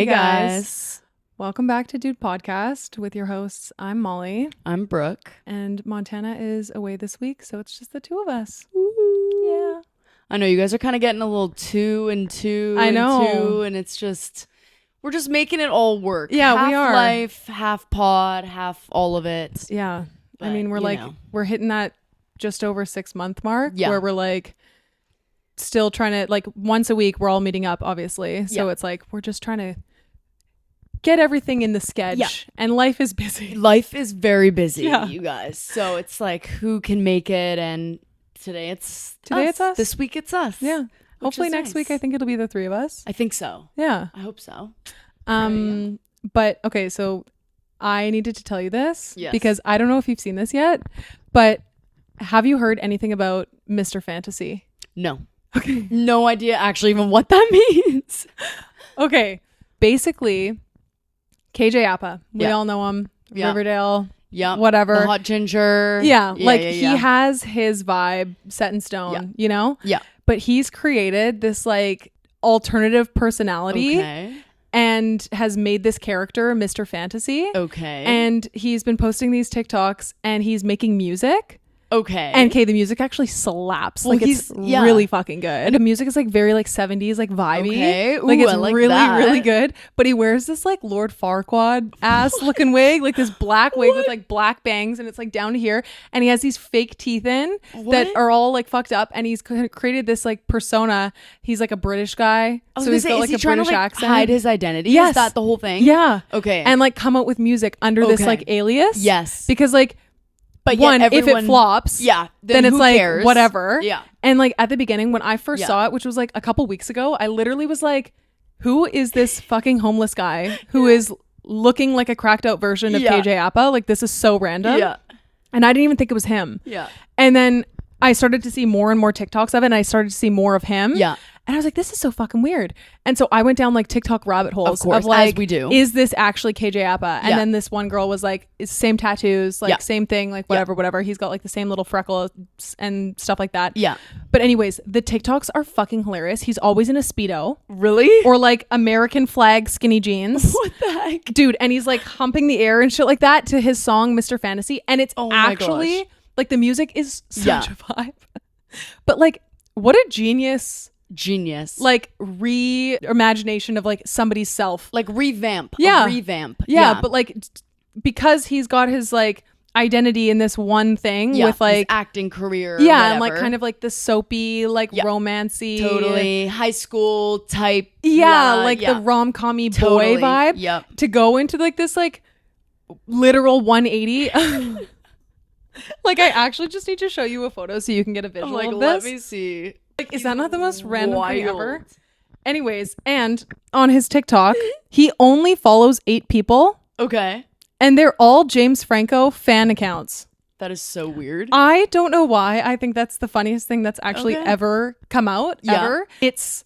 Hey guys. Welcome back to Dude Podcast with your hosts. I'm Molly. I'm Brooke. And Montana is away this week, so it's just the two of us. Woo. Yeah. I know you guys are kind of getting a little two and two. I know. And two, and it's just, we're just making it all work. Yeah, half we are. Life, half pod, half all of it. Yeah. But, I mean, we're hitting that just over 6 month mark where we're like still trying to, like, once a week we're all meeting up, obviously. So it's like we're just trying to get everything in the sketch. Yeah. And life is busy. Life is very busy, you guys. So it's like, who can make it? And today it's us. This week it's us. Yeah. Hopefully next week I think it'll be the three of us. I think so. Yeah. I hope so. But okay, so I needed to tell you this because I don't know if you've seen this yet, but have you heard anything about Mr. Fantasy? No. Okay. No idea actually even what that means. Okay. Basically, KJ Apa. We all know him. Riverdale. Yeah. Whatever. The hot ginger. Yeah. He has his vibe set in stone, you know? Yeah. But he's created this like alternative personality and has made this character Mr. Fantasy. Okay. And he's been posting these TikToks and he's making music. Okay. And the music actually slaps. Well, like it's really fucking good. And the music is like very like 70s, like vibey. Okay. Ooh, like it's really, that. really good. But he wears this like Lord Farquaad ass looking wig, like this black wig with like black bangs, and it's like down to here. And he has these fake teeth in that are all like fucked up. And he's created this like persona. He's like a British guy. So he's got like a British accent. Hide his identity? Yes. Is that the whole thing? Yeah. Okay. And like come out with music under this like alias. Yes. Because like, but one, if it flops, then it's like cares? Whatever. Yeah. And like at the beginning when I first saw it, which was like a couple weeks ago, I literally was like, who is this fucking homeless guy who is looking like a cracked out version of KJ Apa? Like, this is so random. Yeah. And I didn't even think it was him. Yeah. And then I started to see more and more TikToks of it, and I started to see more of him. Yeah. And I was like, this is so fucking weird. And so I went down like TikTok rabbit holes of like, as we do. Is this actually KJ Apa? And then this one girl was like, it's same tattoos, like same thing, like whatever. He's got like the same little freckles and stuff like that. Yeah. But anyways, the TikToks are fucking hilarious. He's always in a Speedo. Really? Or like American flag skinny jeans. What the heck? Dude, and he's like humping the air and shit like that to his song, Mr. Fantasy. And it's actually like the music is such a vibe. But like, what a genius like reimagination of like somebody's self, like revamp. But like because he's got his like identity in this one thing with like his acting career and like kind of like the soapy like romancy totally high school type the rom-com-y boy vibe to go into like this like literal 180. Like, I actually just need to show you a photo so you can get a visual of this. Let me see. Like, is that not the most random thing ever? Anyways, and on his TikTok, he only follows 8 people. Okay. And they're all James Franco fan accounts. That is so weird. I don't know why. I think that's the funniest thing that's actually ever come out. Ever. It's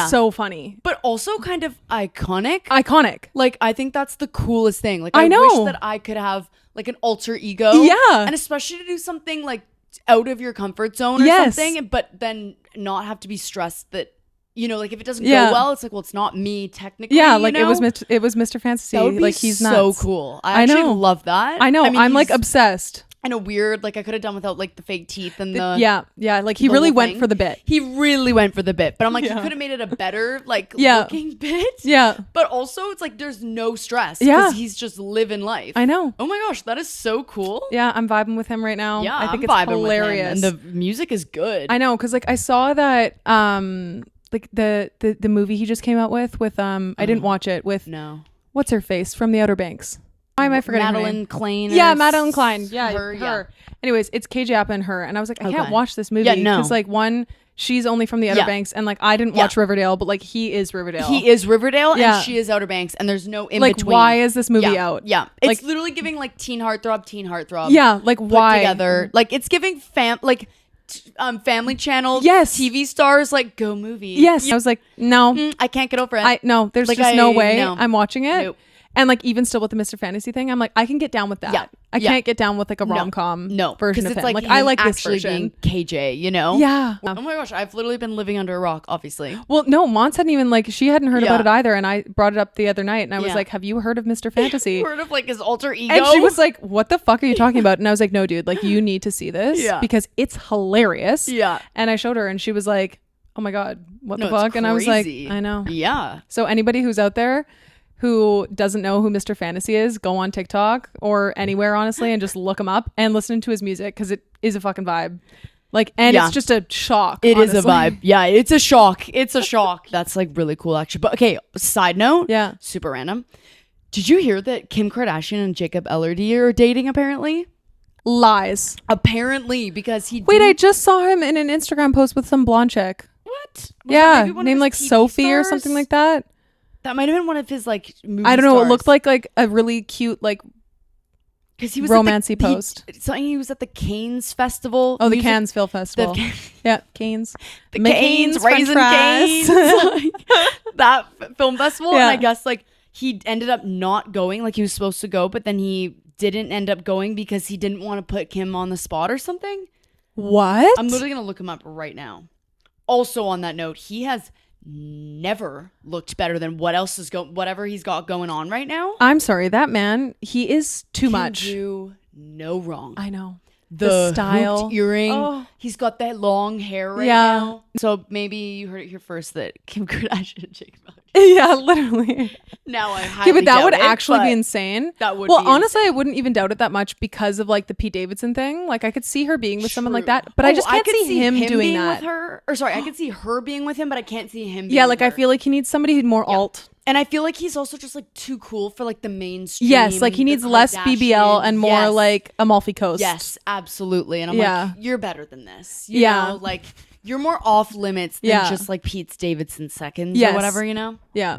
so funny. But also kind of iconic. Like, I think that's the coolest thing. Like, I know. wish that I could have like an alter ego. Yeah. And especially to do something like out of your comfort zone or something, but then not have to be stressed that, you know, like if it doesn't go well, it's like, well, it's not me technically. Yeah, like you know? it was Mr. Fantasy. That would be like he's so nuts. Cool. I actually love that. I know. I mean, I'm like obsessed. And a weird, like I could have done without like the fake teeth and the like he really went for the bit. He really went for the bit, but I'm like, he could have made it a better like looking bit. Yeah, but also it's like there's no stress because he's just living life. I know. Oh my gosh, that is so cool. Yeah, I'm vibing with him right now. Yeah, I think it's hilarious, and the music is good. I know, because like I saw that like the movie he just came out with I didn't watch it with what's her face from the Outer Banks. Why am I forgetting Madeline Klein? Yeah, Madeline Klein. Yeah, her. Yeah. Anyways, it's KJ Apa and her, and I was like, I can't watch this movie because like one, she's only from the Outer Banks, and like I didn't watch Riverdale, but like he is Riverdale. He is Riverdale, and she is Outer Banks, and there's no in between. Like, why is this movie out? Yeah, it's like, literally giving like teen heartthrob. Yeah, like why together? Like it's giving Family Channel, TV stars like go movie. Yes, I was like, no, I can't get over it. No, there's like, just no way I'm watching it. Nope. And like even still with the Mr. Fantasy thing, I'm like, I can get down with that. Yeah. I can't get down with like a rom-com version of him. Like I like this version. Being KJ, you know? Yeah. Oh my gosh, I've literally been living under a rock, obviously. Well, no, Mons hadn't even like, she hadn't heard about it either. And I brought it up the other night and I was like, have you heard of Mr. Fantasy? Heard of like his alter ego? And she was like, what the fuck are you talking about? And I was like, no, dude, like you need to see this because it's hilarious. Yeah. And I showed her and she was like, oh my God, what the fuck? And I was like, I know. Yeah. So anybody who's out there who doesn't know who Mr. Fantasy is, go on TikTok or anywhere, honestly, and just look him up and listen to his music because it is a fucking vibe. Like, and it's just a shock. It honestly. Is a vibe. Yeah, it's a shock. It's a shock. That's like really cool, actually. But okay, side note. Yeah. Super random. Did you hear that Kim Kardashian and Jacob Elordi are dating apparently? Lies. Apparently, because he Wait, I just saw him in an Instagram post with some blonde chick. What? Yeah, named like Sophie stars? Or something like that. That might have been one of his like movie I don't know. stars. It looked like a really cute like because he was romancy post. He was at the Cannes Festival. Oh, the Cannes Film Festival. Yeah, Cannes. The Cannes, Raisin Canes. That film festival. Yeah. And I guess like he ended up not going, like he was supposed to go, but then he didn't end up going because he didn't want to put Kim on the spot or something. What? I'm literally gonna look him up right now. Also on that note, he has never looked better than whatever he's got going on right now. I'm sorry, that man, he is too much. Do no wrong. I know. The style, hooped earring. Oh. He's got that long hair right now. So maybe you heard it here first that Kim Kardashian and Jacob Elordi. Yeah, literally. Now I highly but that doubt would it, actually be insane. That would. Well, be honestly, insane. I wouldn't even doubt it that much because of like the Pete Davidson thing. Like I could see her being with someone like that, but I just can't see him doing being that. With her, or sorry, I could see her being with him, but I can't see him. Yeah, like with I feel like he needs somebody more alt. And I feel like he's also just like too cool for like the mainstream. Yes, like he needs less BBL and more like Amalfi Coast. Yes, absolutely. And I'm like, you're better than this. You know, like you're more off limits than just like Pete Davidson seconds or whatever, you know? Yeah.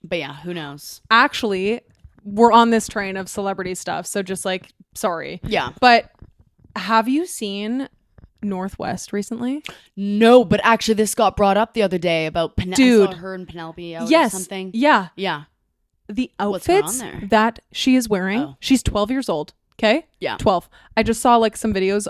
But yeah, who knows? Actually, we're on this train of celebrity stuff. So just like, sorry. Yeah. But have you seen Northwest recently? No, but actually this got brought up the other day about I saw her and Penelope out or something. Yeah. Yeah. The outfits that she is wearing, she's 12 years old. Okay? Yeah. 12. I just saw like some videos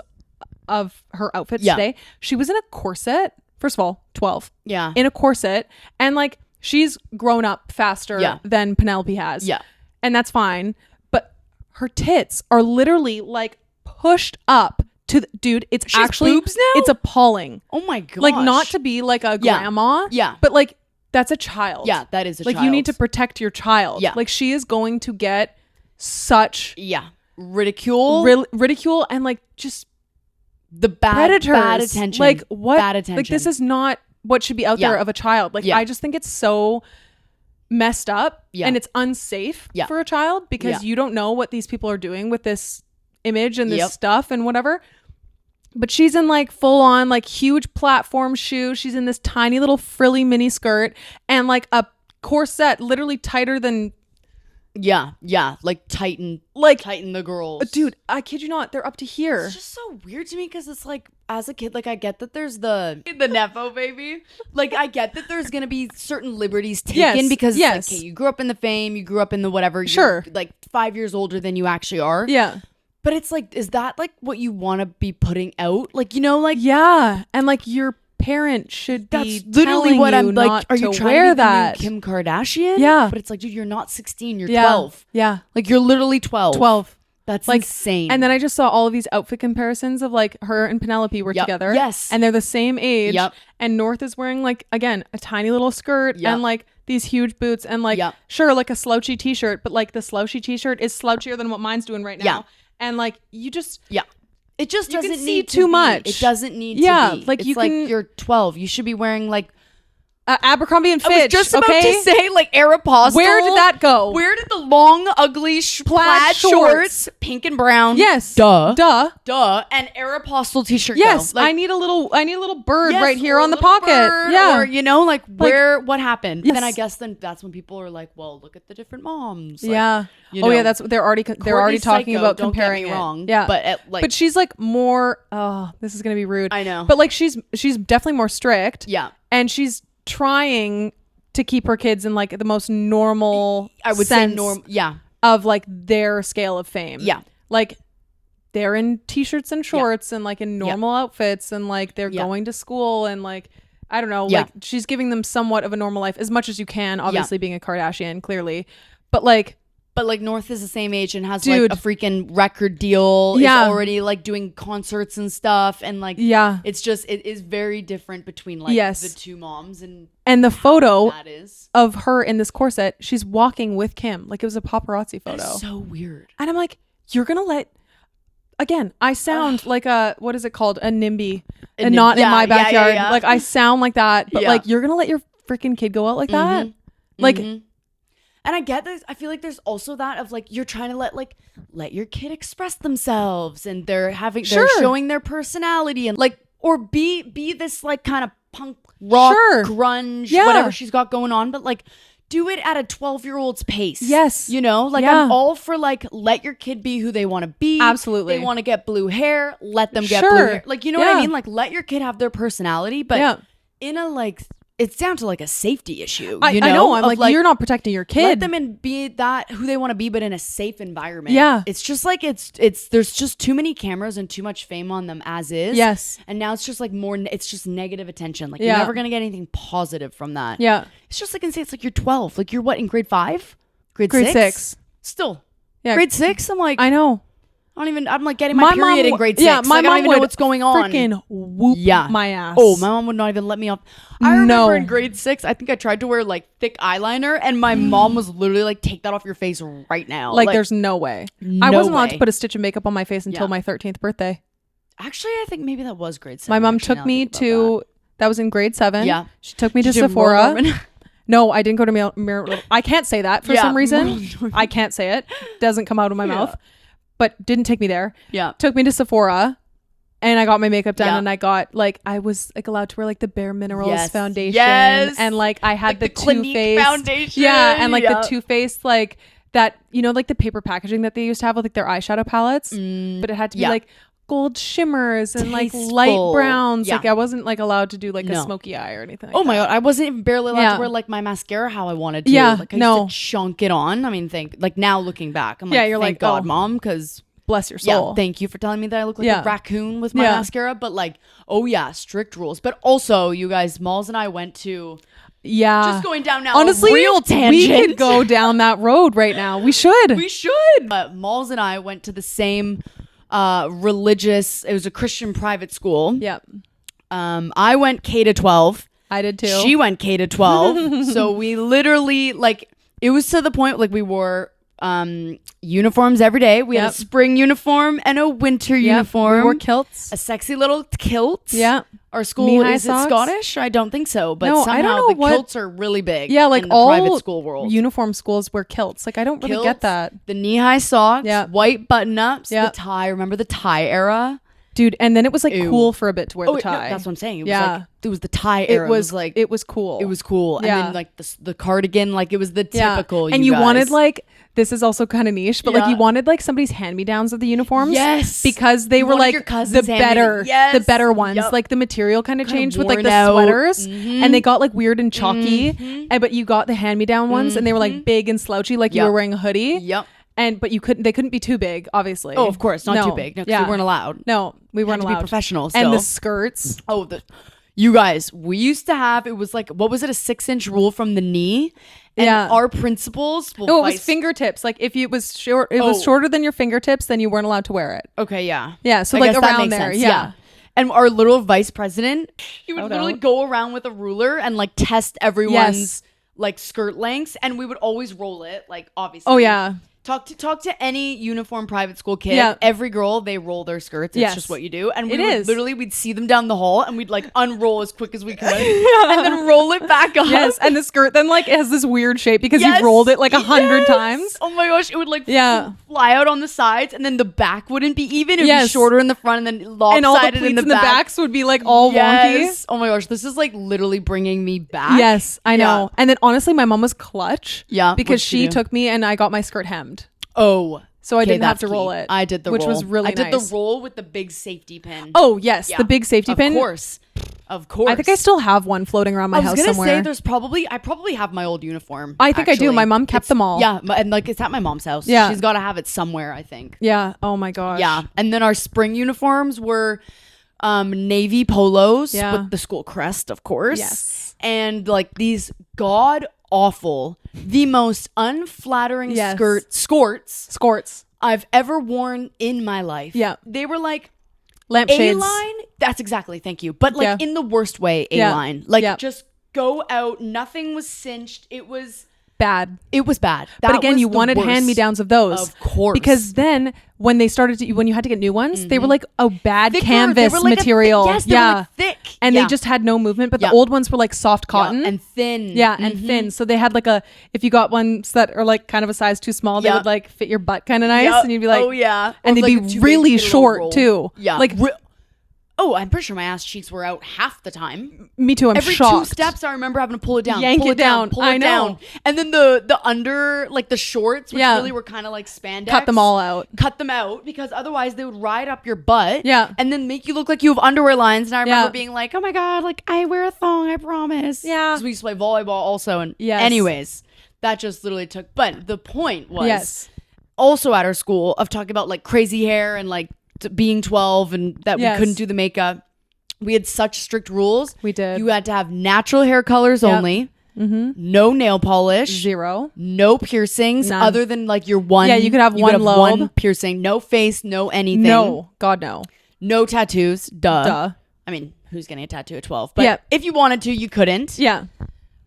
of her outfits today. She was in a corset. First of all, 12. Yeah. In a corset. And like she's grown up faster than Penelope has. Yeah. And that's fine. But her tits are literally like pushed up to dude, it's she's actually boobs now? It's appalling. Oh my gosh. Like not to be like a grandma. Yeah. But like that's a child. Yeah, that is a child. Like you need to protect your child. Yeah. Like she is going to get such ridicule. Ridicule and like just the bad attention. Like what? Bad attention. Like this is not what should be out there of a child. Like I just think it's so messed up and it's unsafe for a child because you don't know what these people are doing with this image and this stuff and whatever. But she's in like full on like huge platform shoe. She's in this tiny little frilly mini skirt and like a corset literally tighter than like tighten the girls. Dude, I kid you not, they're up to here. It's just so weird to me because it's like as a kid, like I get that there's the nepo baby. Like I get that there's gonna be certain liberties taken because like, okay, you grew up in the fame, you grew up in the whatever. You're like 5 years older than you actually are. Yeah. But it's like, is that like what you want to be putting out? Like, you know, like and like your parent should be literally what I'm like. Are you trying to be the new Kim Kardashian? Yeah, but it's like, dude, you're not 16. You're 12. Yeah, like you're literally 12. 12. That's like insane. And then I just saw all of these outfit comparisons of like her and Penelope were together. Yes, and they're the same age. And North is wearing like again a tiny little skirt and like these huge boots and like sure like a slouchy t-shirt, but like the slouchy t-shirt is slouchier than what mine's doing right now. Yeah. And like you just it just doesn't need too much. It doesn't need to be. Like it's you like can, you're 12. You should be wearing like Abercrombie and Fitch. I was just about to say like Aeropostale. Where did that go? Where did the long, ugly plaid shorts, pink and brown? Yes. Duh. And Aeropostale t-shirt. Yes. Go? Like, I need a little bird right here on the pocket. Yeah. Or you know, like where what happened? Yes. Then I guess that's when people are like, well, look at the different moms. Like, you know, that's they're already talking about comparing wrong. It. Yeah. But she's like more. Oh, this is gonna be rude. I know. But like she's definitely more strict. Yeah. And she's trying to keep her kids in like the most normal, I would say normal, yeah, of like their scale of fame. Yeah. Like they're in t-shirts and shorts and like in normal outfits and like they're going to school and like, I don't know, like she's giving them somewhat of a normal life as much as you can, obviously being a Kardashian, clearly. But like North is the same age and has like a freaking record deal. Is already like doing concerts and stuff. And like, it's just, it is very different between like the two moms and the photo that is of her in this corset. She's walking with Kim. Like it was a paparazzi photo. That's so weird. And I'm like, you're going to let, again, I sound like a, what is it called? A NIMBY and not in my backyard. Like I sound like that, but like you're going to let your freaking kid go out like that? Like, and I get this. I feel like there's also that of like you're trying to let your kid express themselves and they're showing their personality and like or be this like kind of punk rock grunge whatever she's got going on, but like do it at a 12-year-old's pace. Yes, you know, like I'm all for like let your kid be who they want to be. Absolutely, they want to get blue hair, let them get blue hair. Like you know what I mean? Like let your kid have their personality, but in a like. It's down to like a safety issue. You know? I know. I'm like, you're not protecting your kid. Let them be that who they want to be, but in a safe environment. Yeah. It's just like it's there's just too many cameras and too much fame on them as is. Yes. And now it's just like it's just negative attention. Like you're never gonna get anything positive from that. Yeah. It's just like it's like you're 12. Like you're what in grade 5? Grade 6? Still. Yeah. Grade 6? I'm like I know. I'm like getting my period in grade 6. Yeah, my like, mom I don't even know what's going on. Freaking whoop my ass. Oh, my mom would not even let me off. I remember in grade 6, I think I tried to wear like thick eyeliner and my mom was literally like, take that off your face right now. Like there's no way. I wasn't allowed to put a stitch of makeup on my face until my 13th birthday. Actually, I think maybe that was grade 7. My mom took me to, that was in grade 7. Yeah. She took me to Sephora. No, I didn't go to Mirror. I can't say that for some reason. I can't say it. Doesn't come out of my mouth. But didn't take me there. Yeah. Took me to Sephora and I got my makeup done and I got like, I was like allowed to wear like the Bare Minerals foundation. Yes. And like I had like the Too Faced foundation. Yeah. And like the Too Faced, like that, you know, like the paper packaging that they used to have with like their eyeshadow palettes. But it had to be like gold shimmers and like light browns. Like I wasn't like allowed to do like a smoky eye or anything like my god, I wasn't even barely allowed to wear like my mascara how I wanted to. Like I used to chunk it on. I mean, like now looking back, I'm like, you're thank God, Mom, because bless your soul. Yeah, thank you for telling me that I look like a raccoon with my mascara. But like, strict rules. But also, you guys, Malls and I went to just going down now. Honestly, a real tangent. We could go down that road right now. We should. Malls and I went to the same religious, it was a Christian private school. I went K to 12. I did too. She went K to 12. So we literally like it was to the point like we wore uniforms every day. We had a spring uniform and a winter uniform. We wore kilts. A sexy little kilt. Yeah. Our school is it Scottish? I don't think so, but somehow I don't know kilts are really big. Yeah, like in the all private school world. Uniform schools wear kilts. Like I don't really get that. The knee-high socks, white button-ups, the tie. Remember the tie era? Dude, and then it was like cool for a bit to wear the tie. No, that's what I'm saying. It was like it was the tie era. It was cool. It was cool. And then like the cardigan, like it was the typical. And you wanted like, this is also kind of niche, but like you wanted like somebody's hand-me-downs of the uniforms. Yes. Because they were like the better ones. Like the material kind of changed with like the sweaters and they got like weird and chalky. But you got the hand-me-down ones and they were like big and slouchy, like you were wearing a hoodie. Yep. But they couldn't be too big, obviously. Oh, of course, not too big. No, we weren't allowed. No, we weren't allowed. To be professional still. And the skirts. Oh, you guys, we used to have, it was like, what was it, a 6-inch rule from the knee? And our principals. It was fingertips. Like if it was short, was shorter than your fingertips, then you weren't allowed to wear it. Okay, yeah. Yeah, so like around there. Yeah. And our little vice president, he would literally go around with a ruler and like test everyone's like skirt lengths, and we would always roll it, like obviously. Oh yeah. Talk to any uniform private school kid. Yeah. Every girl, they roll their skirts. It's just what you do. And we'd see them down the hall and we'd like unroll as quick as we could and then roll it back up. Yes. And the skirt then like has this weird shape because you rolled it like 100 times. Oh my gosh. It would like fly out on the sides and then the back wouldn't be even. It would be shorter in the front and then lopsided and all the pleats in the backs would be like all wonky. Oh my gosh. This is like literally bringing me back. Yes, I know. And then honestly, my mom was clutch. Yeah. Because she took me and I got my skirt hemmed. Oh, so I didn't have to roll it. I did the roll, which was really nice. I did the roll with the big safety pin. Oh yes, the big safety pin. Of course. Of course. I think I still have one floating around my house somewhere. I was gonna say I probably have my old uniform. I think I do. My mom kept them all. Yeah, and like it's at my mom's house. Yeah. She's got to have it somewhere, I think. Yeah. Oh my gosh. Yeah. And then our spring uniforms were navy polos with the school crest, of course. Yes. And like these god awful, the most unflattering skirts I've ever worn in my life. Yeah. They were like lampshades. A-line. That's exactly. Thank you. But like in the worst way, A-line. Like just go out. Nothing was cinched. It was bad. It was bad. But again, you wanted hand-me-downs of those. Of course. Because then when they started to, when you had to get new ones, they were like a bad canvas material. Yes, they were like thick. And they just had no movement, but the old ones were like soft cotton. And thin. Yeah, and thin. So they had like if you got ones that are like kind of a size too small, they would like fit your butt kind of nice. And you'd be like, oh yeah. And they'd be really short too. Yeah. Like, oh, I'm pretty sure my ass cheeks were out half the time. Me too. I'm Every shocked. 2 steps, I remember having to pull it down, yank pull it down, pull it down. And then the under, like the shorts, which really were kind of like spandex. Cut them all out. Cut them out because otherwise they would ride up your butt. Yeah. And then make you look like you have underwear lines. And I remember being like, oh my God, like I wear a thong, I promise. Yeah. Because we used to play volleyball also. And anyways, that just literally took. But the point was also at our school of talking about like crazy hair and like being 12 and that we couldn't do the makeup. We had such strict rules. We did. You had to have natural hair colors only. Mm-hmm. No nail polish. 0. No piercings. None. Other than like your one. Yeah, you could have one lobe. One piercing. No face. No anything. No. God, no. No tattoos. Duh. I mean, who's getting a tattoo at 12? But if you wanted to, you couldn't. Yeah.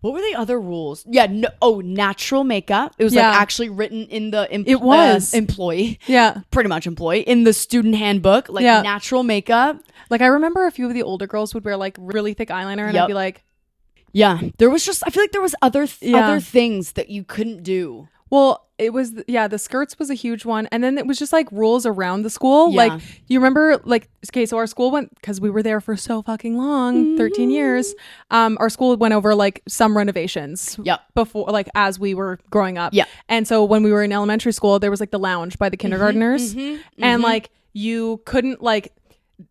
What were the other rules? Yeah. No, natural makeup. It was like actually written in the employee. Yeah. Pretty much employee. In the student handbook. Like natural makeup. Like I remember a few of the older girls would wear like really thick eyeliner and I'd be like, there was just, I feel like there was other things that you couldn't do. Well, it was, the skirts was a huge one. And then it was just like rules around the school. Yeah. Like you remember like, okay, so our school went, cause we were there for so fucking long, 13 years. Our school went over like some renovations before, like as we were growing up. Yeah. And so when we were in elementary school, there was like the lounge by the kindergartners and like you couldn't like,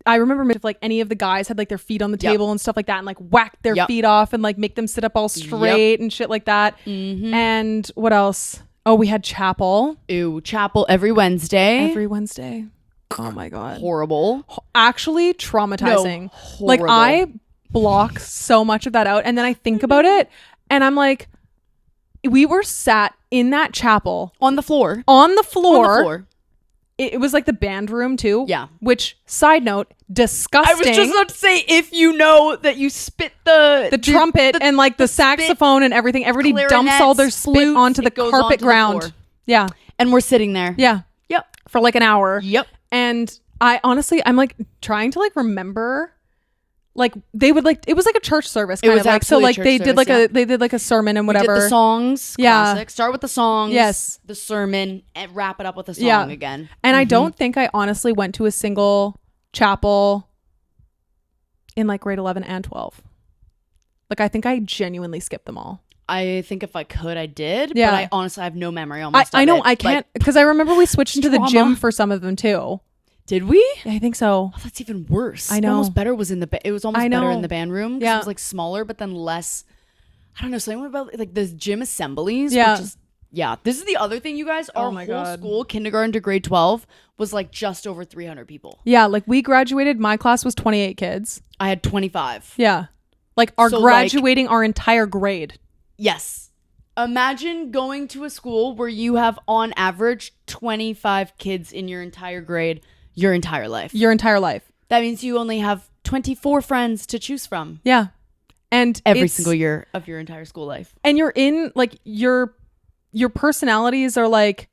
I remember if like any of the guys had like their feet on the table and stuff like that and like whack their feet off and like make them sit up all straight and shit like that. And what else? Oh, we had chapel. Ew, chapel every Wednesday. Oh my God. Horrible. Actually traumatizing. No, horrible. Like I block so much of that out and then I think about it and I'm like, we were sat in that chapel. On the floor. It was like the band room too. Yeah. Which, side note, disgusting. I was just about to say, if you know that you spit the trumpet and like the saxophone and everything, everybody dumps all their spit onto the carpet ground. Yeah. And we're sitting there. Yeah. Yep. For like an hour. Yep. And I honestly, I'm like trying to like remember. Like they would like, it was like a church service kind of like, so like they did like they did like a sermon and whatever. We did the songs. Classic. Start with the songs. Yes. The sermon and wrap it up with a song again. And I don't think I honestly went to a single chapel in like grade 11 and 12. Like I think I genuinely skipped them all. I think if I could, I did. Yeah. But I honestly have no memory almost. I know I can't because I remember we switched into the gym for some of them too. Did we? I think so. Oh, that's even worse. I know. Almost better was in the. It was almost better in the band room. Yeah, it was like smaller, but then less. I don't know. Something about like the gym assemblies. Yeah, This is the other thing, you guys. Our whole school, kindergarten to grade 12, was like just over 300 people. Yeah, like we graduated. My class was 28 kids. I had 25. Yeah, like our graduating our entire grade. Yes. Imagine going to a school where you have on average 25 kids in your entire grade. Your entire life. That means you only have 24 friends to choose from. Yeah. And every single year of your entire school life. And you're in like your personalities are like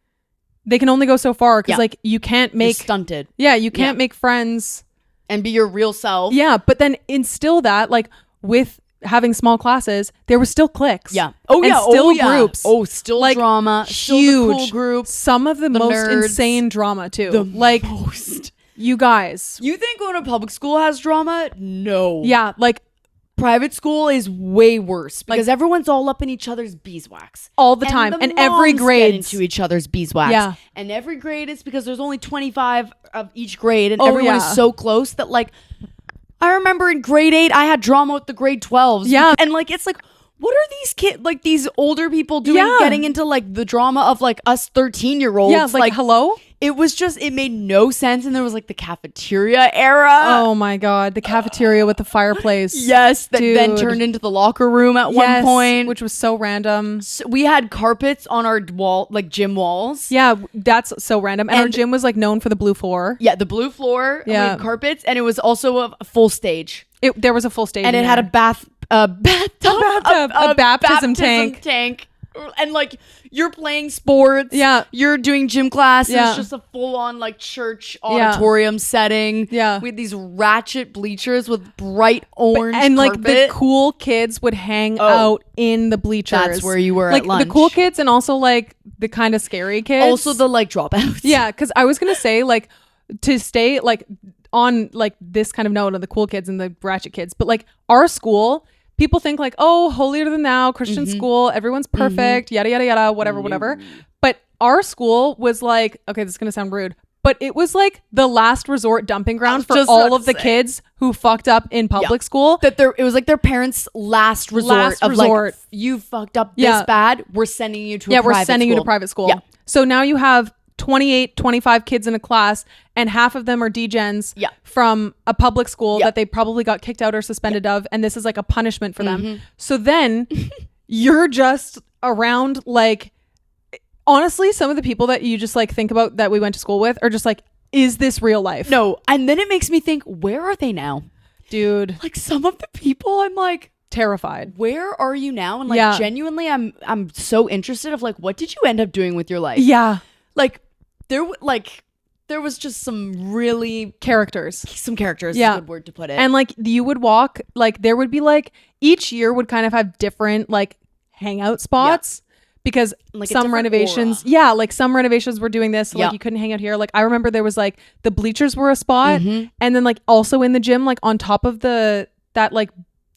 they can only go so far because like you can't make you're stunted. Yeah, you can't make friends and be your real self. Yeah, but then instill that like with having small classes, there was still cliques. Yeah. Still groups. Oh, still like drama. Huge still the cool group. Some of the most nerds. Insane drama too. Most. You guys. You think going to public school has drama? No. Yeah, like private school is way worse because everyone's all up in each other's beeswax all the time, and every grade into each other's beeswax. Yeah, and every grade is because there's only 25 of each grade, and everyone is so close that like. I remember in grade 8, I had drama with the grade 12s. Yeah. And like, it's like, what are these kids, like these older people doing, getting into like the drama of like us 13-year-olds? Yeah, like hello? It was just, it made no sense. And there was like the cafeteria era. Oh my God. The cafeteria with the fireplace. Yes. That then turned into the locker room at one point. Which was so random. So we had carpets on our wall, like gym walls. Yeah, that's so random. And our gym was like known for the blue floor. Yeah, the blue floor. Yeah. We had carpets. And it was also a full stage. There was a full stage. And it had a bathtub. A baptism tank. And like, you're playing sports. Yeah. You're doing gym classes. Yeah. It's just a full on like church auditorium setting. Yeah. We had these ratchet bleachers with bright orange and carpet. Like the cool kids would hang out in the bleachers. That's where you were like at lunch. The cool kids and also like the kind of scary kids. Also the like dropouts. Yeah. Cause I was going to say like to stay like on like this kind of note of the cool kids and the ratchet kids, but like our school, people think like, oh, holier than thou, Christian school, everyone's perfect, yada, yada, yada, whatever. But our school was like, okay, this is going to sound rude, but it was like the last resort dumping ground for all of the kids who fucked up in public school. It was like their parents' last resort. Like, you fucked up this bad, we're sending you to a private school. Yeah, we're sending you to private school. Yeah. So now you have 28, 25 kids in a class, and half of them are degens from a public school that they probably got kicked out or suspended of, and this is like a punishment for them. So then you're just around like, honestly, some of the people that you just like think about that we went to school with are just like, is this real life? No. And then it makes me think, where are they now? Dude. Like some of the people, I'm like, terrified. Where are you now? And like genuinely, I'm so interested of like, what did you end up doing with your life? Yeah. Like there was just some really some characters is a good word to put it. And like you would walk, like there would be like each year would kind of have different like hangout spots because like some renovations like some renovations were doing this, so like you couldn't hang out here. Like I remember there was like the bleachers were a spot, and then like also in the gym, like on top of that like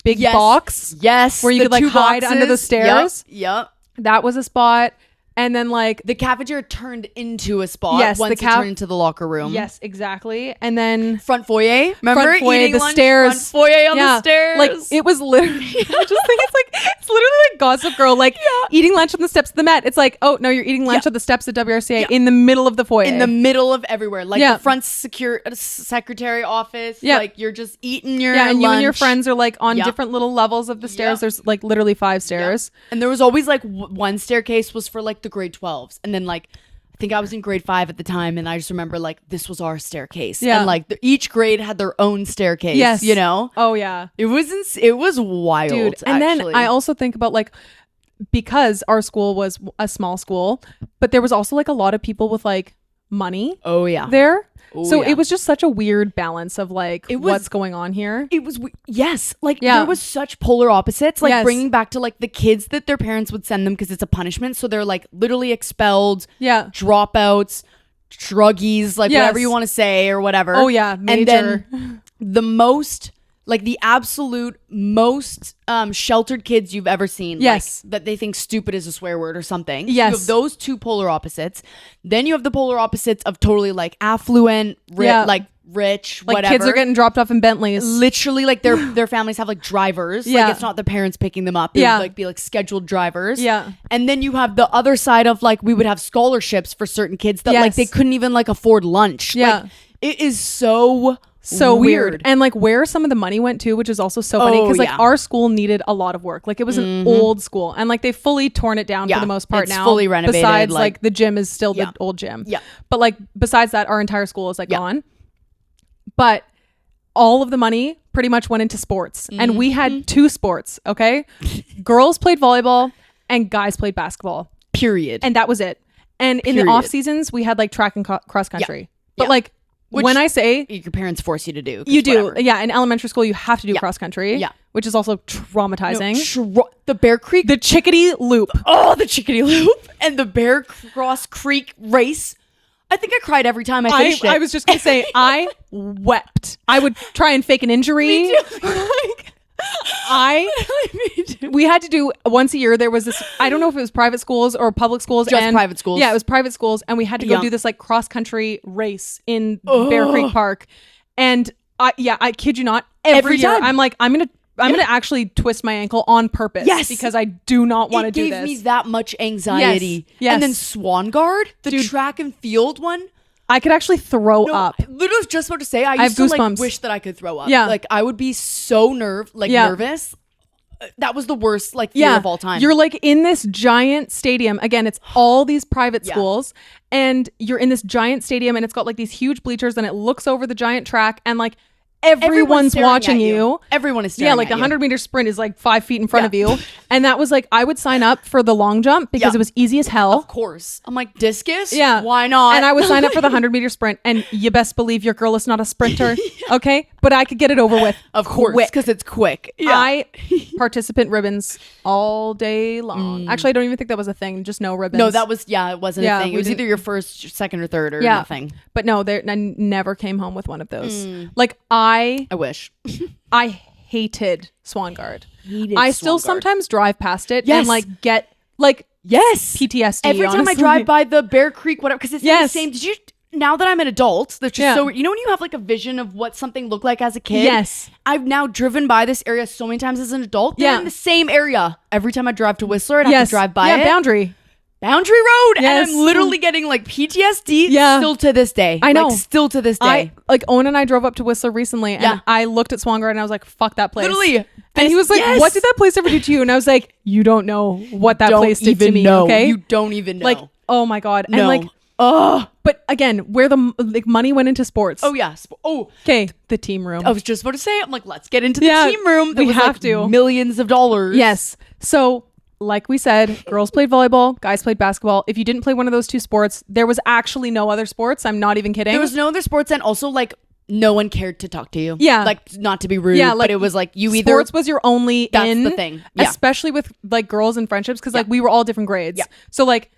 big box where you could like hide under the stairs. Yep. That was a spot. And then like the cafeteria turned into a spot once it turned into the locker room. Yes, exactly. And then front foyer. Remember front foyer, eating the lunch, stairs. Front foyer on the stairs. Like it was literally I just think it's literally like Gossip Girl, like eating lunch on the steps of the Met. It's like, oh no, you're eating lunch on the steps of WRCA in the middle of the foyer. In the middle of everywhere. Like the front secretary office. Yeah. Like you're just eating your lunch. And you and your friends are like on different little levels of the stairs. There's like literally 5 stairs. And there was always like one staircase was for like the grade 12s. And then like I think I was in grade 5 at the time, and I just remember like this was our staircase, and like each grade had their own staircase. Yes, you know. Oh yeah, it was wild, dude. And then I also think about like, because our school was a small school, but there was also like a lot of people with like money. Oh yeah, there. So it was just such a weird balance of like what's going on here. It was there was such polar opposites, like bringing back to like the kids that their parents would send them because it's a punishment, so they're like literally expelled, dropouts, druggies, like whatever you want to say or whatever. Oh yeah, major. And then the most like the absolute most sheltered kids you've ever seen. Yes. Like, that they think stupid is a swear word or something. Yes. You have those two polar opposites. Then you have the polar opposites of totally like affluent, like rich, like whatever. Kids are getting dropped off in Bentleys. Literally, like their families have like drivers. Like it's not their parents picking them up. They would like be like scheduled drivers. Yeah. And then you have the other side of like we would have scholarships for certain kids that like they couldn't even like afford lunch. Yeah. Like it is so weird. And like where some of the money went to, which is also so funny because like our school needed a lot of work. Like it was an old school, and like they've fully torn it down for the most part. It's now fully renovated. Besides like the gym is still the old gym. Yeah. But like besides that, our entire school is like gone. But all of the money pretty much went into sports, and we had 2 sports. Okay, girls played volleyball and guys played basketball. Period. And that was it. And in the off seasons, we had like track and cross country. But like. Which when I say your parents force you to do, you do, in elementary school you have to do cross country, which is also traumatizing. The Bear Creek, the Chickadee Loop, the Chickadee Loop, and the Bear Cross Creek race. I think I cried every time I finished it. I was just gonna say I wept. I would try and fake an injury. Me too. We had to do once a year. There was this, I don't know if it was private schools or public schools. Just private schools. Yeah, it was private schools. And we had to go do this like cross country race in Bear Creek Park. And I kid you not. Every year, time. I'm like, I'm gonna actually twist my ankle on purpose. Yes, because I do not want to do this. It gave me that much anxiety. Yes. And then Swan Guard, the track and field one. I could actually throw up. I literally was just about to say, I used to like wish that I could throw up. Yeah. Like I would be so nervous. That was the worst like fear of all time. You're like in this giant stadium. Again, it's all these private schools, and you're in this giant stadium, and it's got like these huge bleachers, and it looks over the giant track, and like everyone's watching you. Everyone is staring. Yeah, like the 100-meter sprint is like 5 feet in front of you. And that was like, I would sign up for the long jump because it was easy as hell. Of course. I'm like, discus? Yeah. Why not? And I would sign up for the 100-meter sprint, and you best believe your girl is not a sprinter. Okay? But I could get it over with. Of course. Because it's quick. Yeah. Participant ribbons all day long. Actually, I don't even think that was a thing. Just no ribbons. No, that was, it wasn't a thing. It was either your first, second, or third or nothing. But no, I never came home with one of those. Like I wish. I hated Swan Guard. I still sometimes drive past it and like get like PTSD. Every time I drive by the Bear Creek, whatever, because it's the same. Did you? Now that I'm an adult, that's just so. You know when you have like a vision of what something looked like as a kid. Yes, I've now driven by this area so many times as an adult. They're in the same area. Every time I drive to Whistler, I have to drive by it. Boundary Road, and I'm literally getting like PTSD still to this day. I know. Like, still to this day. Owen and I drove up to Whistler recently, and I looked at Swan Guard and I was like, fuck that place. Literally. And he was like, what did that place ever do to you? And I was like, you don't know what that place did to me, okay? You don't even know. Like, oh my God. No. And like, but again, where the like money went into sports. Oh, yeah. Okay. The team room. I was just about to say, I'm like, let's get into the team room. We have to. Millions of dollars. Yes. So, like we said, girls played volleyball, guys played basketball. If you didn't play one of those two sports, there was actually no other sports. I'm not even kidding. There was no other sports, and also like no one cared to talk to you. Yeah. Like, not to be rude, but it was like you either... Sports was your only That's the thing. Yeah. Especially with like girls and friendships, because like we were all different grades. Yeah. So like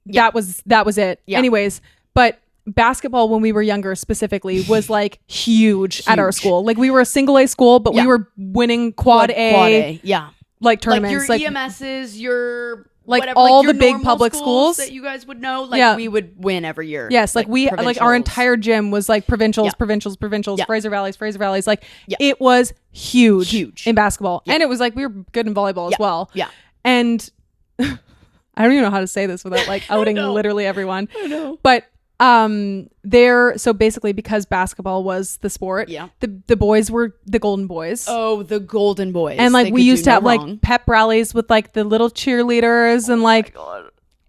that was it. Yeah. Anyways, but basketball when we were younger specifically was like huge at our school. Like we were a single A school, but we were winning quad A. Yeah. Like tournaments, like your EMSs, your like whatever, all like your the big public schools that you guys would know. Like we would win every year. Yes, like we like our entire gym was like provincials, Fraser Valleys. Like it was huge in basketball, and it was like we were good in volleyball as well. Yeah, and I don't even know how to say this without like outing literally everyone. I know, but so basically because basketball was the sport, the boys were the golden boys. Oh, the golden boys. And like we used to have like pep rallies with like the little cheerleaders and like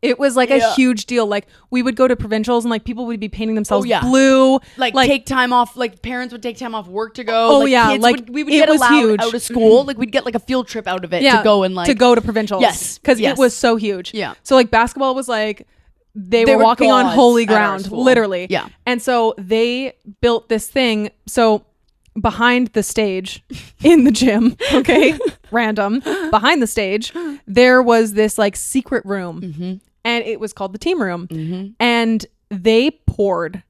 it was like a huge deal. Like we would go to provincials and like people would be painting themselves blue. Like take time off, like parents would take time off work to go. Oh like, yeah, kids like we would get allowed out of school. Like we'd get like a field trip out of it to go and like to go to provincials. Yes, because it was so huge. Yeah. So like basketball was like they were walking on holy ground, literally. Yeah. And so they built this thing. So behind the stage in the gym, okay, random, behind the stage, there was this like secret room, and it was called the team room, and they poured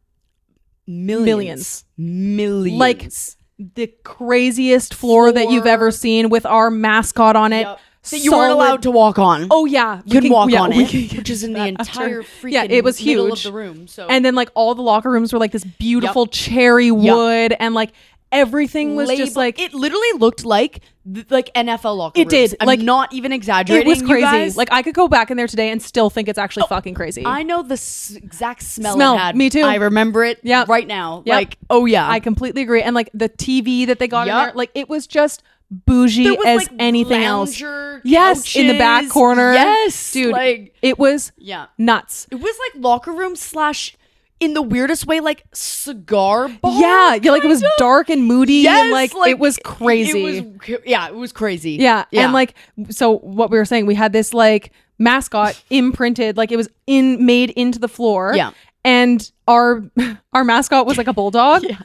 millions, like the craziest floor that you've ever seen with our mascot on it. That you weren't allowed to walk on. Oh yeah, you can walk on it, which is in the entire freaking it was huge. Middle of the room. So and then like all the locker rooms were like this beautiful cherry wood, and like everything was just like it literally looked like NFL locker rooms. It did. I'm like not even exaggerating. It was crazy. You guys. Like I could go back in there today and still think it's actually fucking crazy. I know the exact smell it had. Me too. I remember it. Right now. Yep. Like I completely agree. And like the TV that they got in there, like it was just bougie as like anything else. Yes, in the back corner. Yes, dude. Like it was nuts. It was like locker room / in the weirdest way, like cigar bar. Yeah, like it was dark and moody, and like it was crazy. It was crazy. Yeah, and like so, what we were saying, we had this like mascot imprinted, like it was made into the floor. Yeah, and our mascot was like a bulldog. Yeah,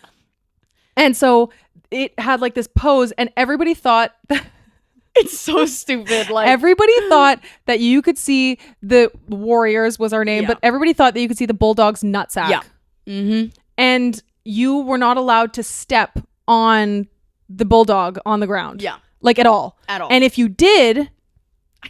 and so it had like this pose, and everybody thought. It's so stupid. Like everybody thought that you could see the Warriors was our name, but everybody thought that you could see the Bulldog's nutsack. Yeah. And you were not allowed to step on the Bulldog on the ground. Yeah. Like at all. And if you did,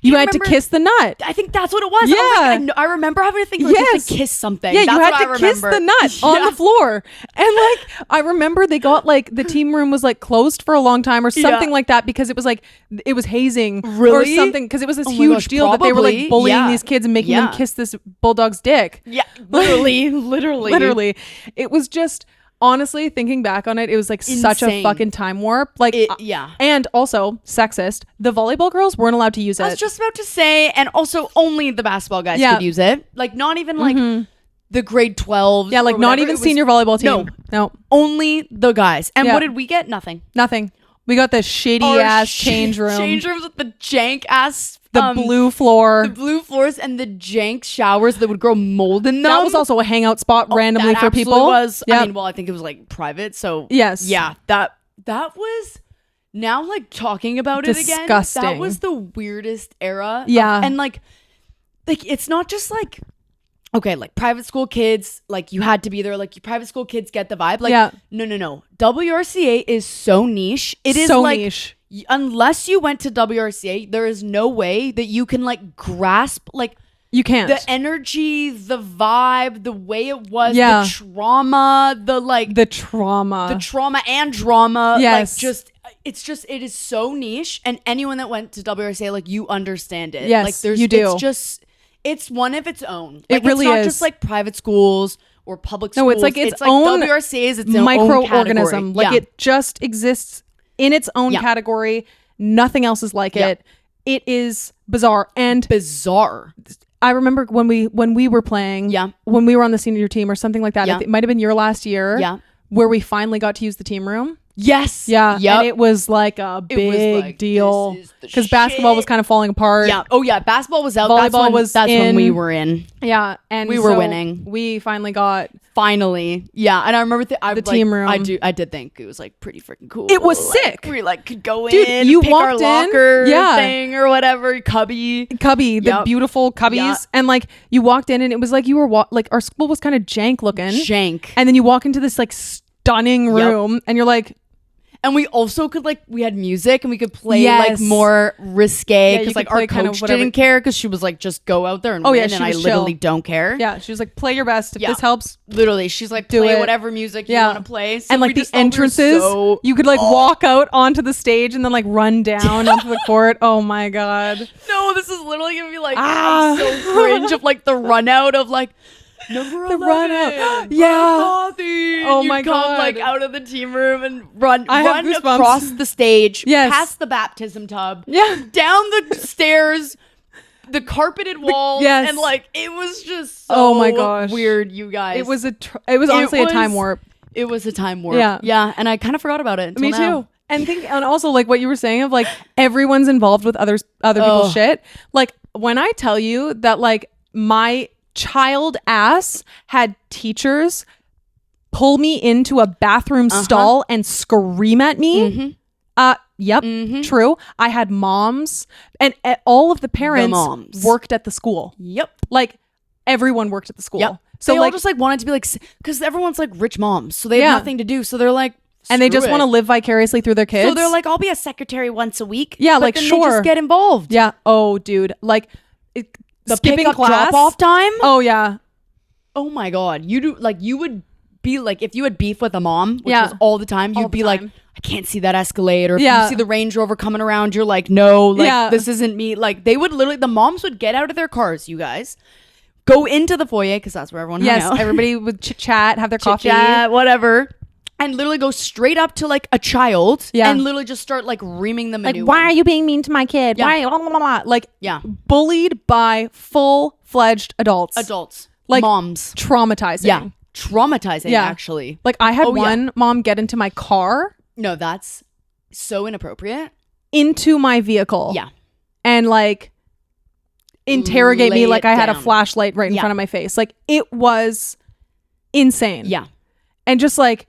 You had to kiss the nut. I think that's what it was. Yeah. I remember having to think like, just to kiss something. Yeah, that's you had to kiss the nut on the floor. And like, I remember they got like, the team room was like closed for a long time or something like that because it was like, it was hazing or something. Because it was this huge deal that they were like bullying these kids and making them kiss this bulldog's dick. Yeah, literally. It was just... Honestly, thinking back on it, it was like such a fucking time warp. Like, and also sexist. The volleyball girls weren't allowed to use it. I was just about to say, and also only the basketball guys could use it. Like, not even like the grade 12. Yeah, like not even senior volleyball team. No, only the guys. And what did we get? Nothing. We got this shitty ass change room. Change rooms with the jank ass. The blue floor. The blue floors and the jank showers that would grow mold in them. That was also a hangout spot randomly for people. Was. Yep. I mean, well, I think it was like private. So yes. Yeah. That was now like talking about disgusting. It again. That was the weirdest era. Yeah. And like it's not just like, okay, like private school kids, like you had to be there. Like you private school kids get the vibe. Like, no. WRCA is so niche. It is so like, niche. Unless you went to WRCA, there is no way that you can like grasp like you can't the energy, the vibe, the way it was, the trauma, the trauma and drama. Yes. Like it is so niche, and anyone that went to WRCA, like you understand it. Yes, like you do. It's one of its own. Like, it really is. It's not just like private schools or public schools. No, it's like its own WRCA is its microorganism. Like it just exists in its own category. Nothing else is like it. It is bizarre. I remember when we were playing, when we were on the senior team or something like that, it might have been your last year, where we finally got to use the team room. Yes. Yeah. Yep. And it was like a big deal because basketball was kind of falling apart. Yeah. Oh yeah. Basketball was out. Volleyball that's when we were in. Yeah. And we were winning. We finally got. Yeah. And I remember the team room. I did think it was like pretty freaking cool. It was sick. We like could go in. You pick walked our in, locker thing or whatever. Cubby, the beautiful cubbies, and like you walked in and it was like you were like our school was kind of jank looking. And then you walk into this like stunning room and you're like. And we also could like, we had music and we could play like more risque because like our coach didn't care because she was like, just go out there and win. And I literally don't care. Yeah. She was like, play your best. If this helps. Literally. She's like, play whatever music you want to play. So and like the entrances, you could like walk out onto the stage and then like run down onto the court. Oh my God. No, this is literally going to be like, I'm so cringe of like the run out of like, Number 11, run out. Yeah. Oh my God. Like out of the team room and run across the stage, past the baptism tub, down the stairs, the carpeted walls, and like it was just so weird, you guys. It was honestly a time warp. It was a time warp. Yeah. And I kind of forgot about it until now. Too. And also like what you were saying of like everyone's involved with other people's shit. Like when I tell you that like my child ass had teachers pull me into a bathroom stall and scream at me. True. I had moms and all of the parents worked at the school. Like everyone worked at the school. So they all just like wanted to be like, because everyone's like rich moms, so they have nothing to do. So they're like, and they just want to live vicariously through their kids. So they're like, I'll be a secretary once a week. Yeah, but like then sure. They just get involved. Yeah. Oh, dude. Like the skipping class, drop off time. Oh yeah. Oh my God. You would be like, if you had beef with a mom, which was all the time, you'd be like, I can't see that Escalade. Or if you see the Range Rover coming around, you're like, no, like this isn't me. Like they would literally, the moms would get out of their cars, you guys, go into the foyer because that's where everyone hung out. Everybody would chit chat, have their coffee, whatever. And literally go straight up to like a child and literally just start like reaming them. Like, why are you being mean to my kid? Why? Blah, blah, blah. Like, bullied by full-fledged adults. Like moms. Traumatizing. Yeah. Traumatizing, actually. Like I had one mom get into my car. No, that's so inappropriate. Into my vehicle. Yeah. And like interrogate me like I had a flashlight right in front of my face. Like it was insane. Yeah. And just like,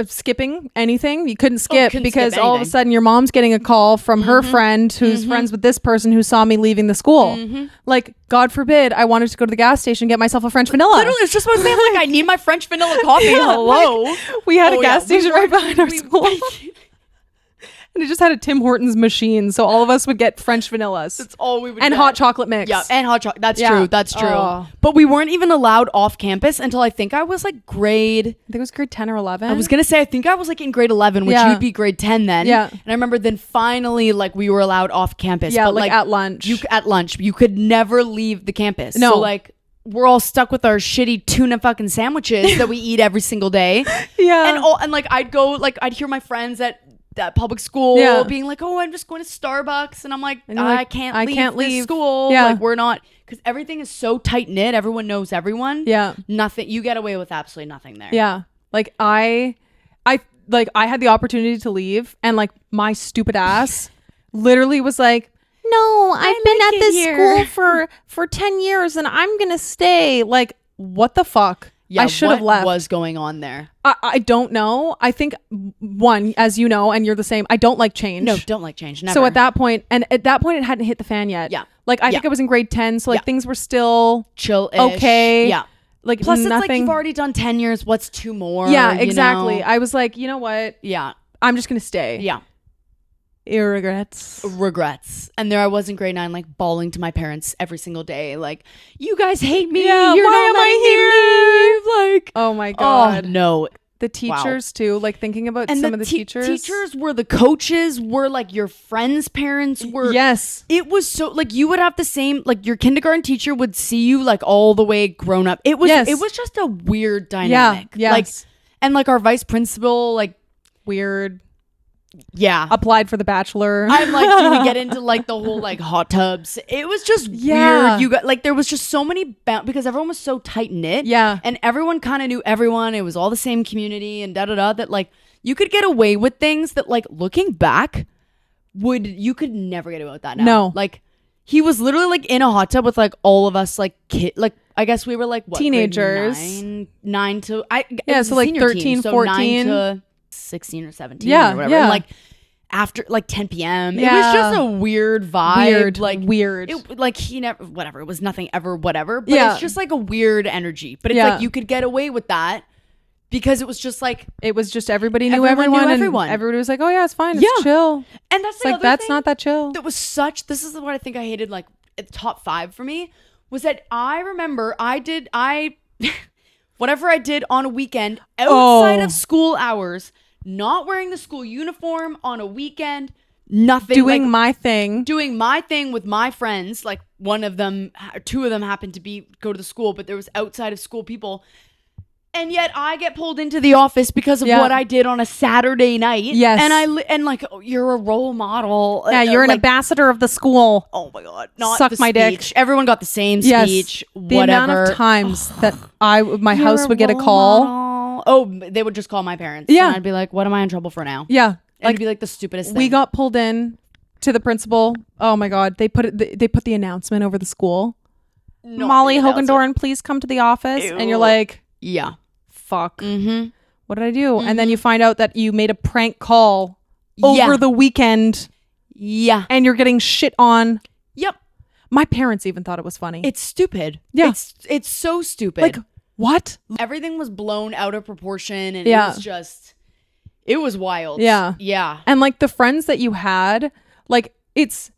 skipping anything, you couldn't skip because all of a sudden your mom's getting a call from her friend who's friends with this person who saw me leaving the school. Like, God forbid, I wanted to go to the gas station and get myself a French vanilla. Literally, it's just what I'm saying. Like, I need my French vanilla coffee. Hello. Like, we had a gas station right behind our school. And And it just had a Tim Hortons machine, so all of us would get French vanillas. That's all we would and get. Hot chocolate mix. Yeah, and hot chocolate. That's true. But we weren't even allowed off campus until I think I was like I think it was grade 10 or 11. I was gonna say I think I was like in grade 11, which you'd be grade 10 then. Yeah. And I remember then finally like we were allowed off campus. Yeah, but, like at lunch. You could never leave the campus. No. So like we're all stuck with our shitty tuna fucking sandwiches that we eat every single day. Yeah. And like I'd hear my friends at public school being like, oh, I'm just going to Starbucks, and I'm like, I can't leave this school. Like we're not, because everything is so tight knit. Everyone knows everyone. Yeah. Nothing. You get away with absolutely nothing there. Yeah. Like I had the opportunity to leave, and like my stupid ass literally was like, no, I've been at this school for 10 years and I'm going to stay. Like, what the fuck? Yeah, I should have left. What was going on there? I don't know. I think, one, as you know, and you're the same, I don't like change. No, don't like change. Never. So at that point, it hadn't hit the fan yet. Yeah. Like, I think I was in grade 10, so like things were still chill-ish. Okay. Yeah. Like, plus nothing. It's like you've already done 10 years. What's 2 more? Yeah, exactly. You know? I was like, you know what? Yeah. I'm just going to stay. Yeah. Regrets. And there I was in grade 9, like bawling to my parents every single day, like, you guys hate me. Yeah, You're why am I here? Like, oh my god. Oh no. The teachers too, like thinking about and some of the teachers. Teachers were the coaches, were like your friends' parents were. Yes. It was so like you would have the same, like your kindergarten teacher would see you like all the way grown up. It was just a weird dynamic. Yeah. Yes. Like, and like our vice principal, like weird. Yeah. Applied for the Bachelor. I'm like, do we get into like the whole like hot tubs? It was just weird. You got like, there was just so many because everyone was so tight knit. Yeah. And everyone kind of knew everyone. It was all the same community and that like you could get away with things that like looking back you could never get away with that now. No. Like he was literally like in a hot tub with like all of us like like I guess we were like what, teenagers. Nine to so like 13, team, so 14 9 to 16 or 17 yeah, or whatever. Yeah. And like after like 10 p.m. Yeah. It was just a weird vibe. Weird. It, like he never, whatever. It was nothing ever, whatever. But it's just like a weird energy. But it's like you could get away with that because it was just like. It was just everybody knew everyone. And everybody was like, oh yeah, it's fine. It's chill. And that's like, that's not that chill. That was this is what I think I hated like at the top 5 for me was that I remember whatever I did on a weekend outside of school hours, not wearing the school uniform on a weekend, nothing. Doing my thing with my friends. Like 2 of them happened to go to the school, but there was outside of school people. And yet I get pulled into the office because of what I did on a Saturday night. Yes. And like, oh, you're a role model. Yeah, you're an ambassador of the school. Oh my God. Not suck the my speech. dick. Everyone got the same speech. The whatever. amount of times that my house would get a call. Model. Oh, they would just call my parents. Yeah. And I'd be like, what am I in trouble for now? Yeah. And it'd be like the stupidest thing. We got pulled in to the principal. Oh my God. They put the announcement over the school. Molly Hogendoren, please come to the office. Ew. And you're like, yeah. Fuck. Mm-hmm. What did I do? Mm-hmm. And then you find out that you made a prank call over the weekend. Yeah. And you're getting shit on. Yep. My parents even thought it was funny. It's stupid. Yeah. It's so stupid. Like, what? Everything was blown out of proportion and it was wild. Yeah. Yeah. And like the friends that you had, like it's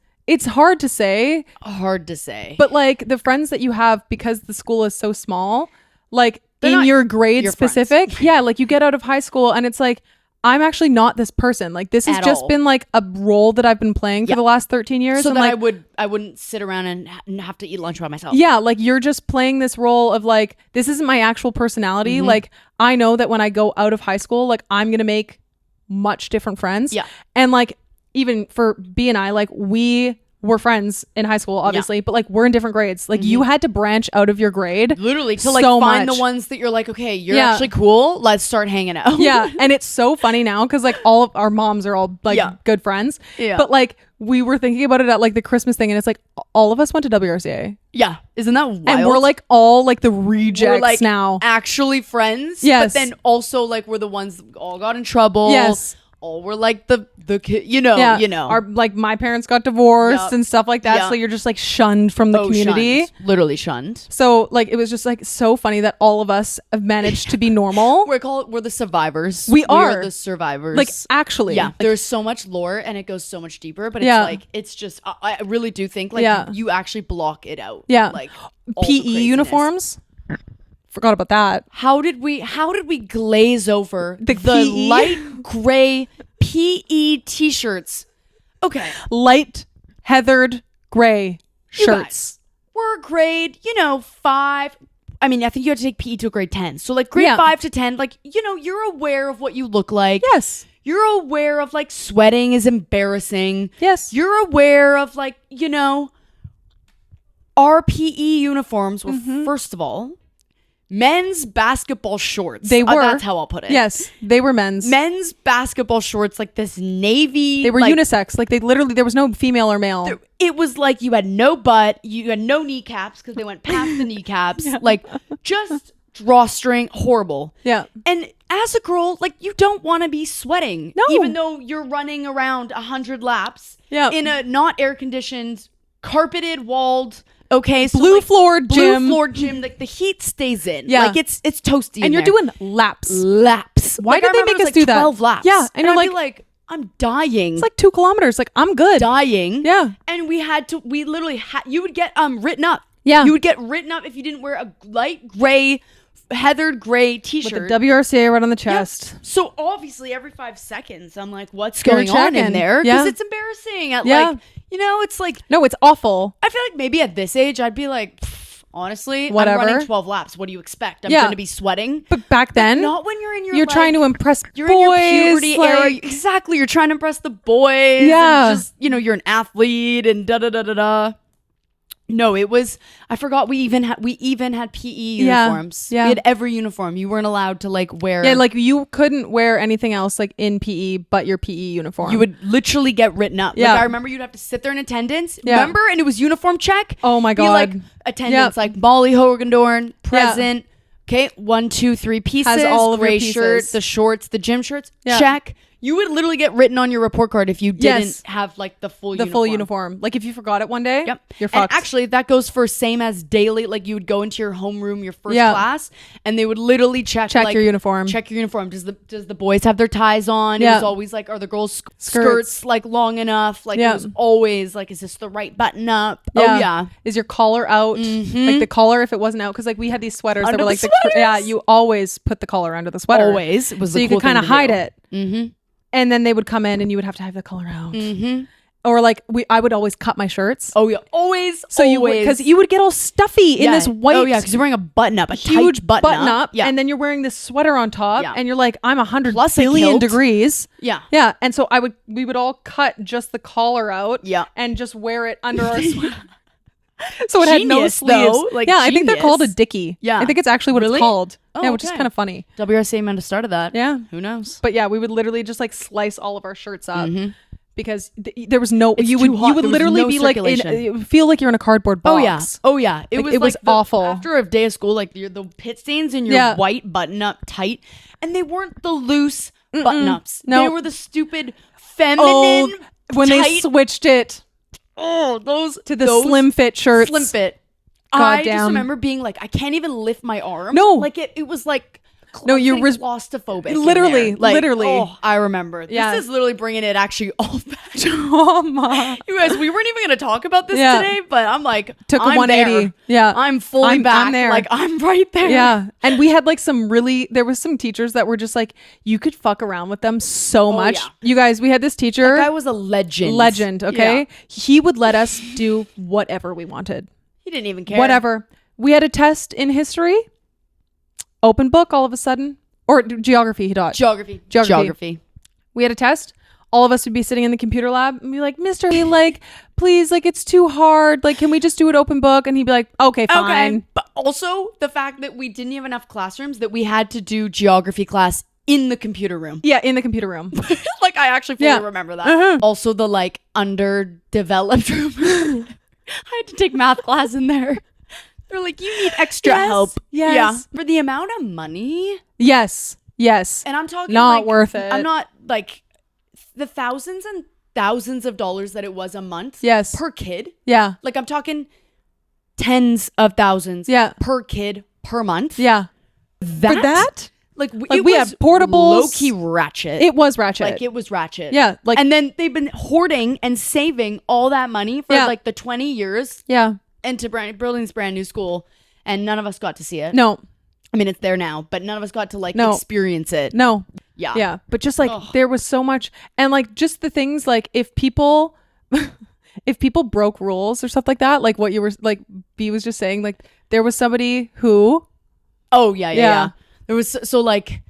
hard to say. But like the friends that you have, because the school is so small, like they're in your grade specific. Friends. Yeah. Like you get out of high school and it's like, I'm actually not this person. Like this has just been like a role that I've been playing for the last 13 years. So and that like, I wouldn't sit around and have to eat lunch by myself. Yeah. Like you're just playing this role of like, this isn't my actual personality. Mm-hmm. Like I know that when I go out of high school, like I'm going to make much different friends. Yeah. And like, even for B and I, like we were friends in high school, obviously, but like we're in different grades. Like you had to branch out of your grade. Literally to like find the ones that you're like, okay, you're actually cool. Let's start hanging out. Yeah. And it's so funny now because like all of our moms are all like good friends. Yeah. But like we were thinking about it at like the Christmas thing and it's like all of us went to WRCA. Yeah. Isn't that wild? And we're like all like the rejects like now. Actually friends. Yes. But then also like we're the ones that all got in trouble. Yes. all were like the kid, you know. Our, like my parents got divorced and stuff like that. So you're just like shunned from the community. Shunned. Literally shunned. So like it was just like so funny that all of us have managed to be normal. We're the survivors. We are the survivors. Like actually. Yeah. Like, there's so much lore and it goes so much deeper, but it's like it's just I really do think like you actually block it out. Yeah. Like PE uniforms. Forgot about that. How did we glaze over the PE? light gray PE t-shirts? Okay. Light heathered gray shirts. We're grade, 5. I mean, I think you had to take PE to a grade 10. So like grade 5 to 10, like, you're aware of what you look like. Yes. You're aware of like sweating is embarrassing. Yes. You're aware of like, our PE uniforms were first of all men's basketball shorts. They were. That's how I'll put it. Yes, they were men's basketball shorts, like this navy. They were unisex. Like they literally, there was no female or male. It was like you had no butt, you had no kneecaps because they went past the kneecaps. Like just drawstring, horrible. Yeah. And as a girl, like you don't want to be sweating. No. Even though you're running around 100 laps. Yeah. In a not air conditioned, carpeted, walled. Okay, so blue floor gym, like the heat stays in. Yeah, like it's toasty, and you're doing laps. Why like, did they make us do that? 12 laps. Yeah, and you're like, I'm dying. It's like 2 kilometers. Like I'm good. Dying. Yeah, and we literally had. You would get written up. Yeah, you would get written up if you didn't wear a light gray, heathered gray T-shirt with the WRCA right on the chest. Yeah. So obviously, every 5 seconds, I'm like, what's going on in there? Because it's embarrassing. Like. It's like... No, it's awful. I feel like maybe at this age, I'd be like, honestly, whatever. I'm running 12 laps. What do you expect? I'm going to be sweating. But back then... But not when you're in your... You're trying to impress boys. You're in your puberty era. Exactly. You're trying to impress the boys. Yeah. And just, you're an athlete and da-da-da-da-da. No, it was... I forgot we even had PE uniforms. Yeah. We had every uniform. You weren't allowed to like wear... Yeah, like you couldn't wear anything else like in PE but your PE uniform. You would literally get written up. Yeah. Like I remember you'd have to sit there in attendance. Yeah. Remember? And it was uniform check. Oh my God. Be like attendance, like Molly Hogendorn, present. Okay, 1, 2, 3 pieces. Has all of gray your pieces. Shirt, the shorts, the gym shirts. Check. You would literally get written on your report card if you didn't have like the full uniform. Like if you forgot it one day, you're fucked. And actually that goes for same as daily. Like you would go into your homeroom, your first class, and they would literally check like, your uniform. Check your uniform. Does the boys have their ties on? Yeah. It was always like, are the girls' skirts like long enough? Like it was always like, is this the right button up? Yeah. Oh yeah. Is your collar out? Like the collar if it wasn't out, because like we had these sweaters that were like you always put the collar under the sweater. Always. It was so you could kind of hide it. Mm-hmm. And then they would come in and you would have to have the collar out. Mm-hmm. Or like I would always cut my shirts. Oh yeah, always. So because you would get all stuffy in this white. Oh yeah, because you're wearing a button up, a huge tight button up. Yeah. And then you're wearing this sweater on top, and you're like, I'm 100 plus billion degrees. Yeah, yeah. And so we would all cut just the collar out. Yeah, and just wear it under our sweater. So it had no sleeves. Like I think they're called a dickie. Yeah, I think it's actually what it's called. Oh, yeah, which is kind of funny. WRCA might have started that. Yeah, who knows? But yeah, we would literally just like slice all of our shirts up because there was no. You would literally be like, it would feel like you're in a cardboard box. Oh yeah. It was awful. After a day of school, like the pit stains in your white button up tight, and they weren't the loose button ups. No, they were the stupid feminine. When they switched it. Oh, those to the slim fit shirts. Slim fit. I just remember being like, I can't even lift my arm. No, like it was like. No, you're claustrophobic. Literally, literally. Oh, I remember. This is literally bringing it actually all back. Oh my! You guys, we weren't even going to talk about this today, but I'm like, took a 180. There. Yeah, I'm fully back. I'm there. Like I'm right there. Yeah, and we had like there was some teachers that were just like, you could fuck around with them so much. Yeah. You guys, we had this teacher. That guy was a legend. Okay, yeah. He would let us do whatever we wanted. He didn't even care. Whatever. We had a test in history. Open book all of a sudden. Or geography, he taught. Geography. We had a test. All of us would be sitting in the computer lab and be like, Mr. like, please, like, it's too hard. Like, can we just do it open book? And he'd be like, okay, fine. Okay. But also the fact that we didn't have enough classrooms that we had to do geography class in the computer room. Yeah, in the computer room. Like, I actually fully remember that. Also the, like, underdeveloped room. I had to take math class in there. They're like, you need extra help. Yes. Yeah. For the amount of money. Yes. And I'm talking not worth it. I'm not like, the thousands and thousands of dollars that it was a month. Yes. Per kid. Yeah. Like I'm talking tens of thousands. Yeah. Per kid per month. Yeah. For that? Like we had portables. Low-key ratchet. It was ratchet. Like it was ratchet. Yeah. Like, and then they've been hoarding and saving all that money for like the 20 years. Yeah. Into building this brand new school, and none of us got to see it. No. I mean, it's there now, but none of us got to like experience it. No. Yeah. Yeah. But just like there was so much, and like just the things like if people broke rules or stuff like that, like what you were like B was just saying, like there was somebody who yeah. There was so like,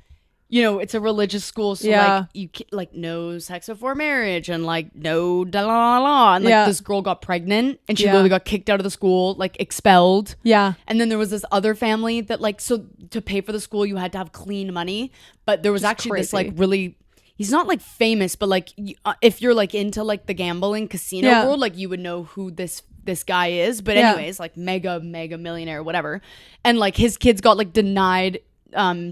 you know, it's a religious school, so like you like no sex before marriage and like no da la la la, and like this girl got pregnant and she literally got kicked out of the school, like expelled. Yeah. And then there was this other family that like, so to pay for the school you had to have clean money, but there was actually this like really, he's not like famous, but like if you're like into like the gambling casino world, like you would know who this guy is. But anyways, like mega millionaire, whatever. And like his kids got like denied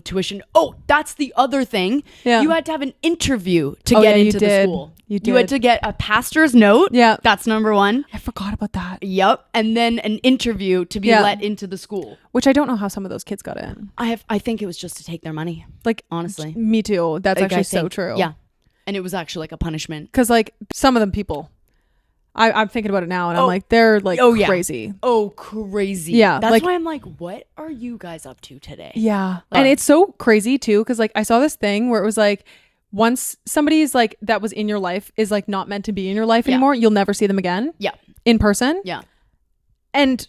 tuition. Oh, that's the other thing. Yeah. You had to have an interview to get into the school. You had to get a pastor's note. Yeah. That's number one. I forgot about that. Yep. And then an interview to be let into the school. Which I don't know how some of those kids got in. I think it was just to take their money. Like, honestly. Me too. That's like, actually so true. Yeah. And it was actually like a punishment. Because like some of them people, I'm thinking about it now and I'm like, they're like crazy. Oh, crazy. Yeah. That's like, why I'm like, what are you guys up to today? Yeah. And it's so crazy too. Cause like I saw this thing where it was like, once somebody's like, that was in your life is like not meant to be in your life anymore, you'll never see them again. Yeah. In person. Yeah. And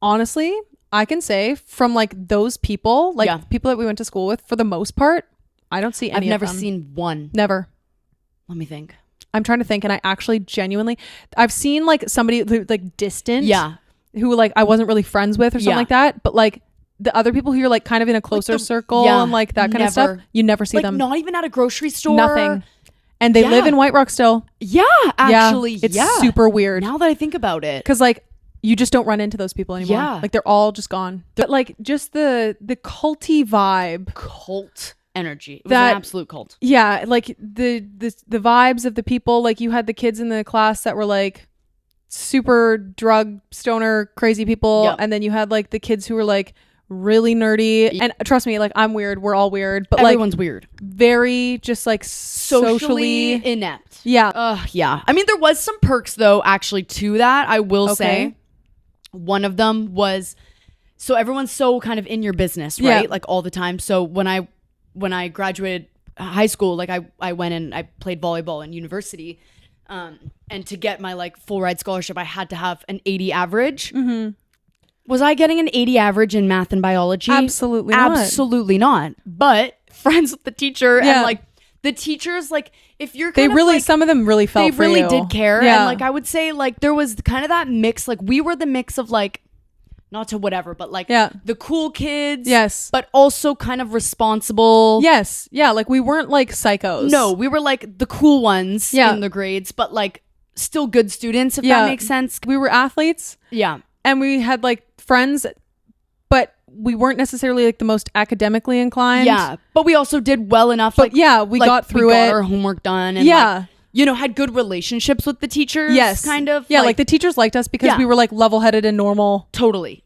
honestly, I can say from like those people, like people that we went to school with, for the most part, I don't see any of them. I've never seen one. Never. Let me think. I'm trying to think, and I actually genuinely, I've seen like somebody who, like distant, who like I wasn't really friends with or something like that, but like the other people who you're like kind of in a closer circle and like that kind of stuff, you never see them. Not even at a grocery store. Nothing. And they live in White Rock still. Yeah, actually, it's super weird. Now that I think about it, because like you just don't run into those people anymore. Yeah, like they're all just gone. But like just the culty vibe, cult energy. It was an absolute cult. Yeah, like the vibes of the people. Like you had the kids in the class that were like super drug stoner crazy people, and then you had like the kids who were like really nerdy. And trust me, like I'm weird. We're all weird, but everyone's like weird. Very just like socially inept. Yeah. Yeah. I mean, there was some perks though, actually, to that. I will say, one of them was, so everyone's so kind of in your business, right? Like all the time. So when I graduated high school, like I went and I played volleyball in university, and to get my like full ride scholarship, I had to have an 80 average. Mm-hmm. Was I getting an 80 average in math and biology? Absolutely not. Absolutely not. But friends with the teacher and like the teachers, like if you're kind they really like, some of them really felt for you. They really did care. And like I would say like there was kind of that mix, like we were the mix of like, not to whatever, but like the cool kids. Yes. But also kind of responsible. Yes. Yeah. Like we weren't like psychos. No, we were like the cool ones in the grades, but like still good students, if that makes sense. We were athletes. Yeah. And we had like friends, but we weren't necessarily like the most academically inclined. Yeah. But we also did well enough. But like, we got through it. We got our homework done. And like, you know, had good relationships with the teachers. Yes. Kind of. Yeah. Like the teachers liked us because we were like level-headed and normal. Totally.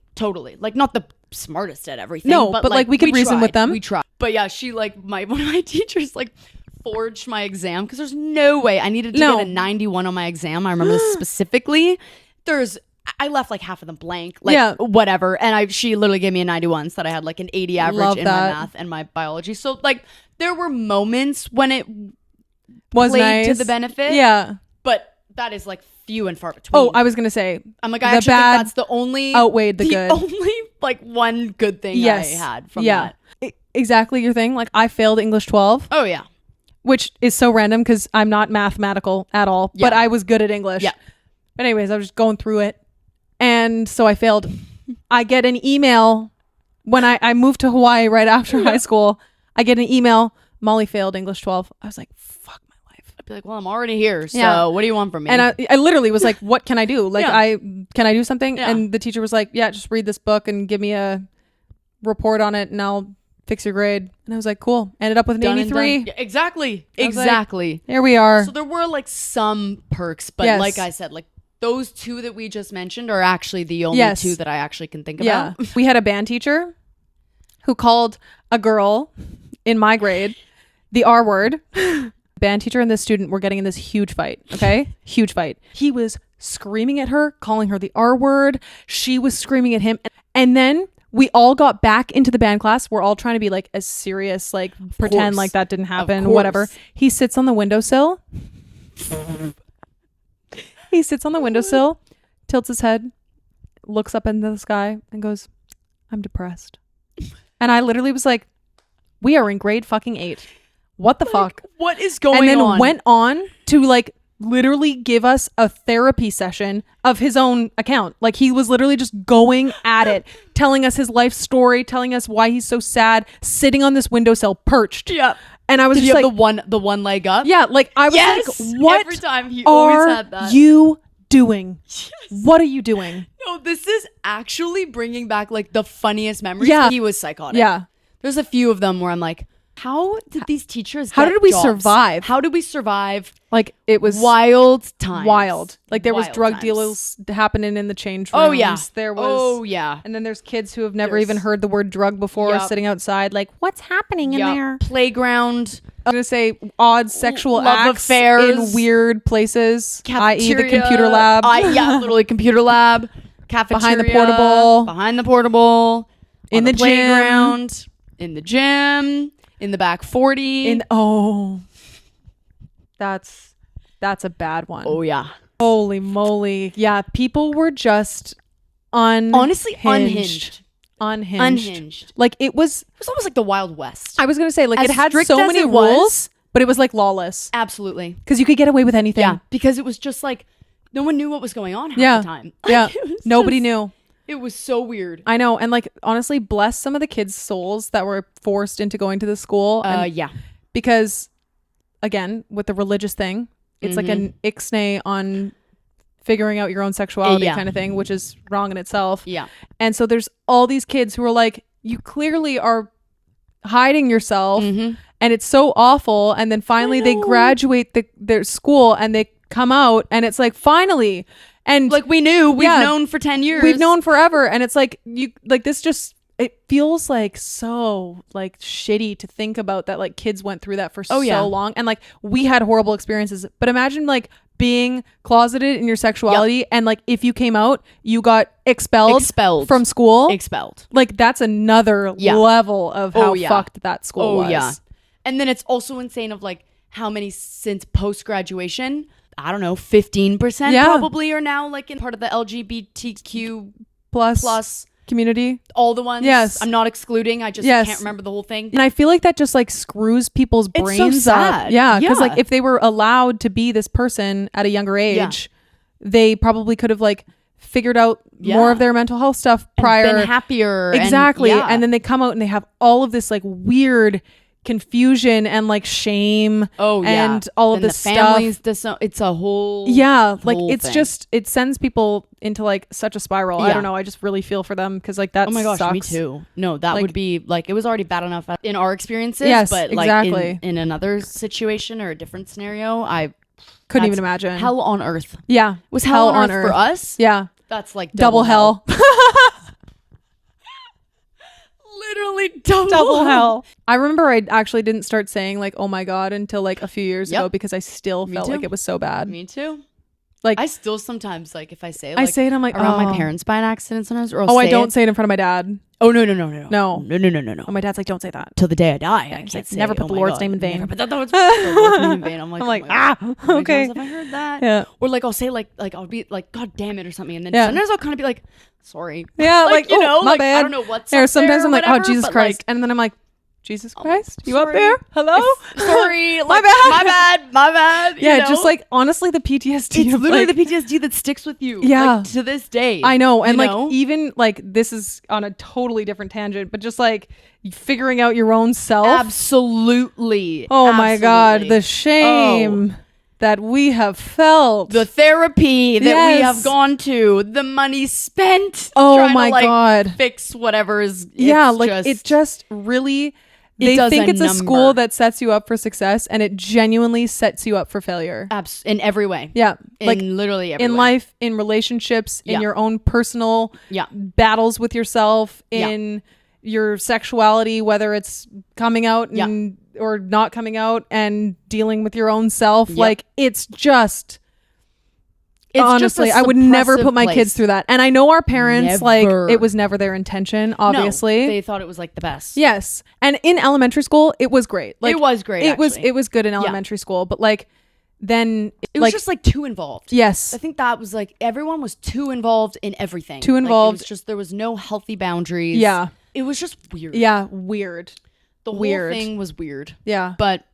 Like not the smartest at everything. No, but like we could reason with them. We tried. But yeah, she like one of my teachers like forged my exam because there's no way I needed to get a 91 on my exam. I remember this specifically. I left like half of them blank, like whatever. And she literally gave me a 91 so that I had like an 80 average in my math and my biology. So like there were moments when it was played nice to the benefit. Yeah. But that is like few and far between. Oh, I was going to say. I'm like, I actually think that's the only outweighed the good. Only like one good thing I had from that. Exactly your thing. Like I failed English 12. Oh yeah. Which is so random because I'm not mathematical at all, but I was good at English. Yeah. But anyways, I was just going through it. And so I failed. I get an email when I moved to Hawaii right after high school. I get an email, Molly failed English 12. I was like, fuck my life. I'd be like, well, I'm already here. So what do you want from me? And I literally was like, what can I do? Like, can I do something? Yeah. And the teacher was like, yeah, just read this book and give me a report on it and I'll fix your grade. And I was like, cool. Ended up with an 83. Yeah, exactly. Here we are. So there were like some perks, but like I said, like those two that we just mentioned are actually the only two that I actually can think about. We had a band teacher who called a girl in my grade the R word. Band teacher and this student were getting in this huge fight. Okay. Huge fight. He was screaming at her, calling her the R word. She was screaming at him. And then we all got back into the band class. We're all trying to be like as serious, like pretend like that didn't happen, whatever. He sits on the windowsill. He sits on the windowsill, tilts his head, looks up into the sky and goes, I'm depressed. And I literally was like, we are in grade fucking 8. What the fuck? What is going on? And then went on to like literally give us a therapy session of his own account. Like he was literally just going at it, telling us his life story, telling us why he's so sad, sitting on this windowsill perched. Yeah. And I was just like the one leg up. Yeah, like I was like, what every time he always had that. You doing? Yes. What are you doing? No, this is actually bringing back like the funniest memories. Yeah. He was psychotic. Yeah. There's a few of them where I'm like, how did these teachers how did we jobs? Survive? How did we survive? Like it was wild times. Wild. Like there was drug times. deals happening in the change rooms. Oh yeah. There was. Oh yeah. And then there's kids who have never even heard the word drug before, sitting outside like, what's happening in there? Playground. I'm gonna say odd sexual love acts affairs in weird places, i.e. the Cafeteria. computer lab. Literally computer lab. Cafeteria. Behind the portable. In the playground. gym. In the gym. In the back 40. That's a bad one. Oh yeah. Holy moly. Yeah, people were just honestly unhinged. Like it was almost like the Wild West. I was gonna say, like as it had strict so as many it rules, was, but it was like lawless. Absolutely. Because you could get away with anything. Yeah. Because it was just like no one knew what was going on half the time. Yeah. Nobody knew. It was so weird. I know. And like, honestly, bless some of the kids' souls that were forced into going to the school. Yeah. Because again, with the religious thing, it's like an ixnay on figuring out your own sexuality kind of thing, which is wrong in itself. Yeah. And so there's all these kids who are like, you clearly are hiding yourself and it's so awful. And then finally they graduate their school and they come out and it's like, finally. And like we've known for 10 years. We've known forever. And it's like, this just, it feels like so like shitty to think about that like kids went through that for so long. And like we had horrible experiences, but imagine like being closeted in your sexuality and like if you came out, you got expelled from school. Like that's another level of how fucked that school was. Yeah. And then it's also insane of like how many since post-graduation, I don't know, 15% probably are now like in part of the LGBTQ plus community. All the ones. Yes. I'm not excluding. I just can't remember the whole thing. And I feel like that just like screws people's brains so sad. up. Yeah. Because like if they were allowed to be this person at a younger age, they probably could have like figured out more of their mental health stuff prior. And been happier. Exactly. And then they come out and they have all of this like weird confusion and like shame and all of this families stuff. It's a whole like it's thing. Just it sends people into like such a spiral. I don't know, I just really feel for them because like that oh my gosh sucks. Me too. No, that would be like it was already bad enough in our experiences, but exactly. like in another situation or a different scenario I couldn't even imagine. Hell on earth. It was hell on earth for us. That's like double hell. Literally double hell. I remember I actually didn't start saying like oh my god until like a few years ago because I still felt like it was so bad. Me too. Like I still sometimes like if I say I say it I'm like around my parents by an accident sometimes or I don't say it in front of my dad. Oh no. Oh, my dad's like don't say that till the day I die. I can't say never put the Lord's name in vain. Never put the Lord's name in vain. I'm like okay. Have I heard that? Yeah. Or like I'll say like I'll be like God damn it or something and then sometimes I'll kind of be like sorry. Yeah, like you know, my like bad. I don't know what's there. Sometimes there I'm like, whatever, oh Jesus Christ, and then I'm like, Jesus Christ, you up there? Hello? Sorry, my bad. Yeah, just like honestly, the PTSD. It's literally the PTSD that sticks with you. Yeah, like, to this day. I know, and like even like this is on a totally different tangent, but just like figuring out your own self. Absolutely. Oh my God, the shame. that we have felt, the therapy that we have gone to, the money spent. Oh my God. Fix whatever is. It just really. They think it's a school that sets you up for success, and it genuinely sets you up for failure. In every way. Yeah. In literally every way. In life, in relationships, in your own personal battles with yourself, in your sexuality, whether it's coming out or not coming out, and dealing with your own self. Like, it's just... honestly, I would never put my kids through that. And I know our parents, like, it was never their intention, obviously. No, they thought it was like the best. Yes. And in elementary school, it was great. Like, it was great. It was good in elementary school, but like then it was just like too involved. Yes. I think that was like everyone was too involved in everything. Too involved. Like, it was just there was no healthy boundaries. Yeah. It was just weird. Yeah, weird. The whole thing was weird. Yeah. But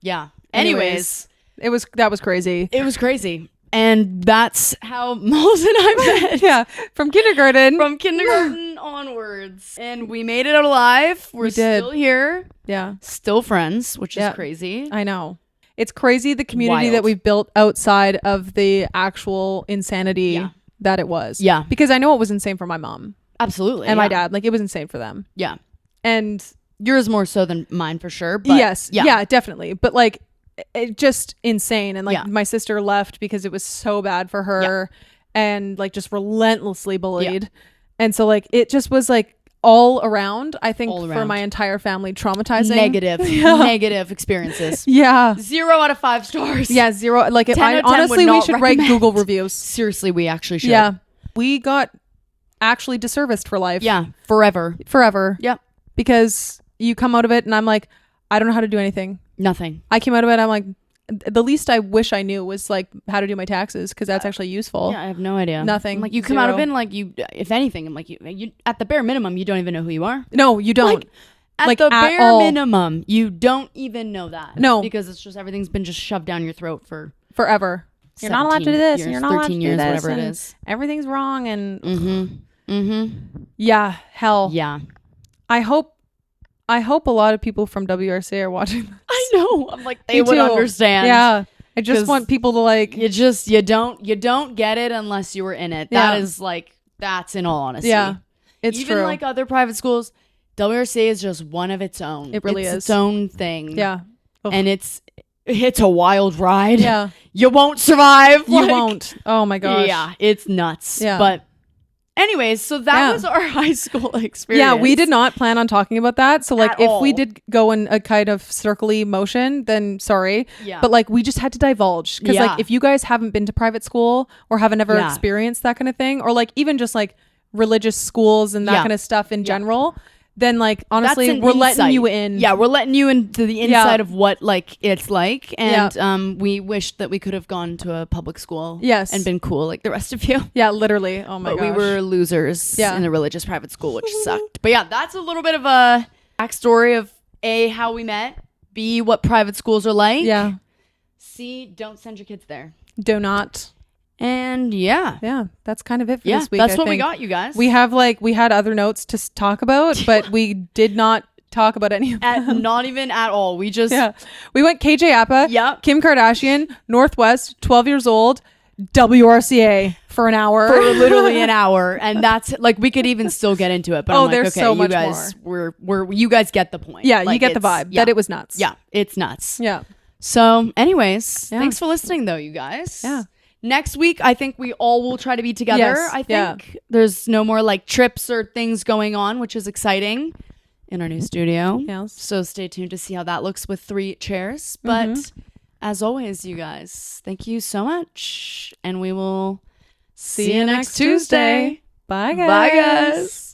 yeah. Anyways, that was crazy. It was crazy. And that's how Molls and I met. Yeah, from kindergarten. From kindergarten onwards. And we made it out alive. We're still here. Yeah. Still friends, which is crazy. I know. It's crazy the community that we've built outside of the actual insanity that it was. Yeah. Because I know it was insane for my mom. Absolutely. And my dad. Like, it was insane for them. Yeah. And yours more so than mine for sure. But yes. Yeah, definitely. But like, it just insane. And like my sister left because it was so bad for her and like just relentlessly bullied. And so like it just was like all around, I think, for my entire family, traumatizing. Negative experiences. 0 out of 5 stars. Yeah, 0. Like honestly, we should write Google reviews. Seriously, we actually should. Yeah. We got actually disserviced for life. Yeah. Forever. Yep. Because you come out of it and I'm like, I don't know how to do anything. Nothing. I came out of it. I'm like, the least I wish I knew was like how to do my taxes, because that's actually useful. Yeah, I have no idea. Nothing. I'm like, you come out of it and like you, if anything, I'm like you at the bare minimum, you don't even know who you are. No, you don't. At the bare minimum, you don't even know that. No, because it's just everything's been just shoved down your throat for forever. You're not allowed to do this. You're not allowed to do this. Whatever it is. Everything's wrong and yeah, hell. Yeah. I hope a lot of people from WRC are watching this. I know. I'm like, they would understand. Yeah. I just want people to like... You don't get it unless you were in it. That is like, that's in all honesty. Yeah. It's even true. like other private schools, WRC is just one of its own. It really is. Its own thing. Yeah. Ugh. And it's a wild ride. Yeah. You won't survive. You won't. Oh my gosh. Yeah. It's nuts. Yeah. But anyways, so that was our high school experience. Yeah, we did not plan on talking about that. So like if we did go in a kind of circly motion, then sorry. Yeah. But like we just had to divulge. Because like if you guys haven't been to private school or haven't ever experienced that kind of thing, or like even just like religious schools and that kind of stuff in general, then like honestly we're letting you in. Yeah, we're letting you into the inside of what like it's like. And we wished that we could have gone to a public school and been cool like the rest of you. Yeah, literally. Oh my gosh. But we were losers in the religious private school, which sucked. But yeah, that's a little bit of a backstory of A, how we met, B, what private schools are like. Yeah. C, don't send your kids there. Do not. And yeah, that's kind of it for this week. That's what we got, you guys. We had other notes to talk about, but we did not talk about any of them. Not even at all. We just we went KJ Appa, Kim Kardashian, Northwest, 12 years old, WRCA for an hour, for literally an hour, and that's like we could even still get into it. But I'm like, there's so much you guys, we're you guys get the point. Yeah, like, you get the vibe that it was nuts. Yeah, it's nuts. Yeah. So, anyways, thanks for listening, though, you guys. Yeah. Next week, I think we all will try to be together. I think there's no more like trips or things going on, which is exciting in our new studio. Yes. So stay tuned to see how that looks with 3 chairs. But as always, you guys, thank you so much. And we will see you next Tuesday. Bye, guys. Bye, guys.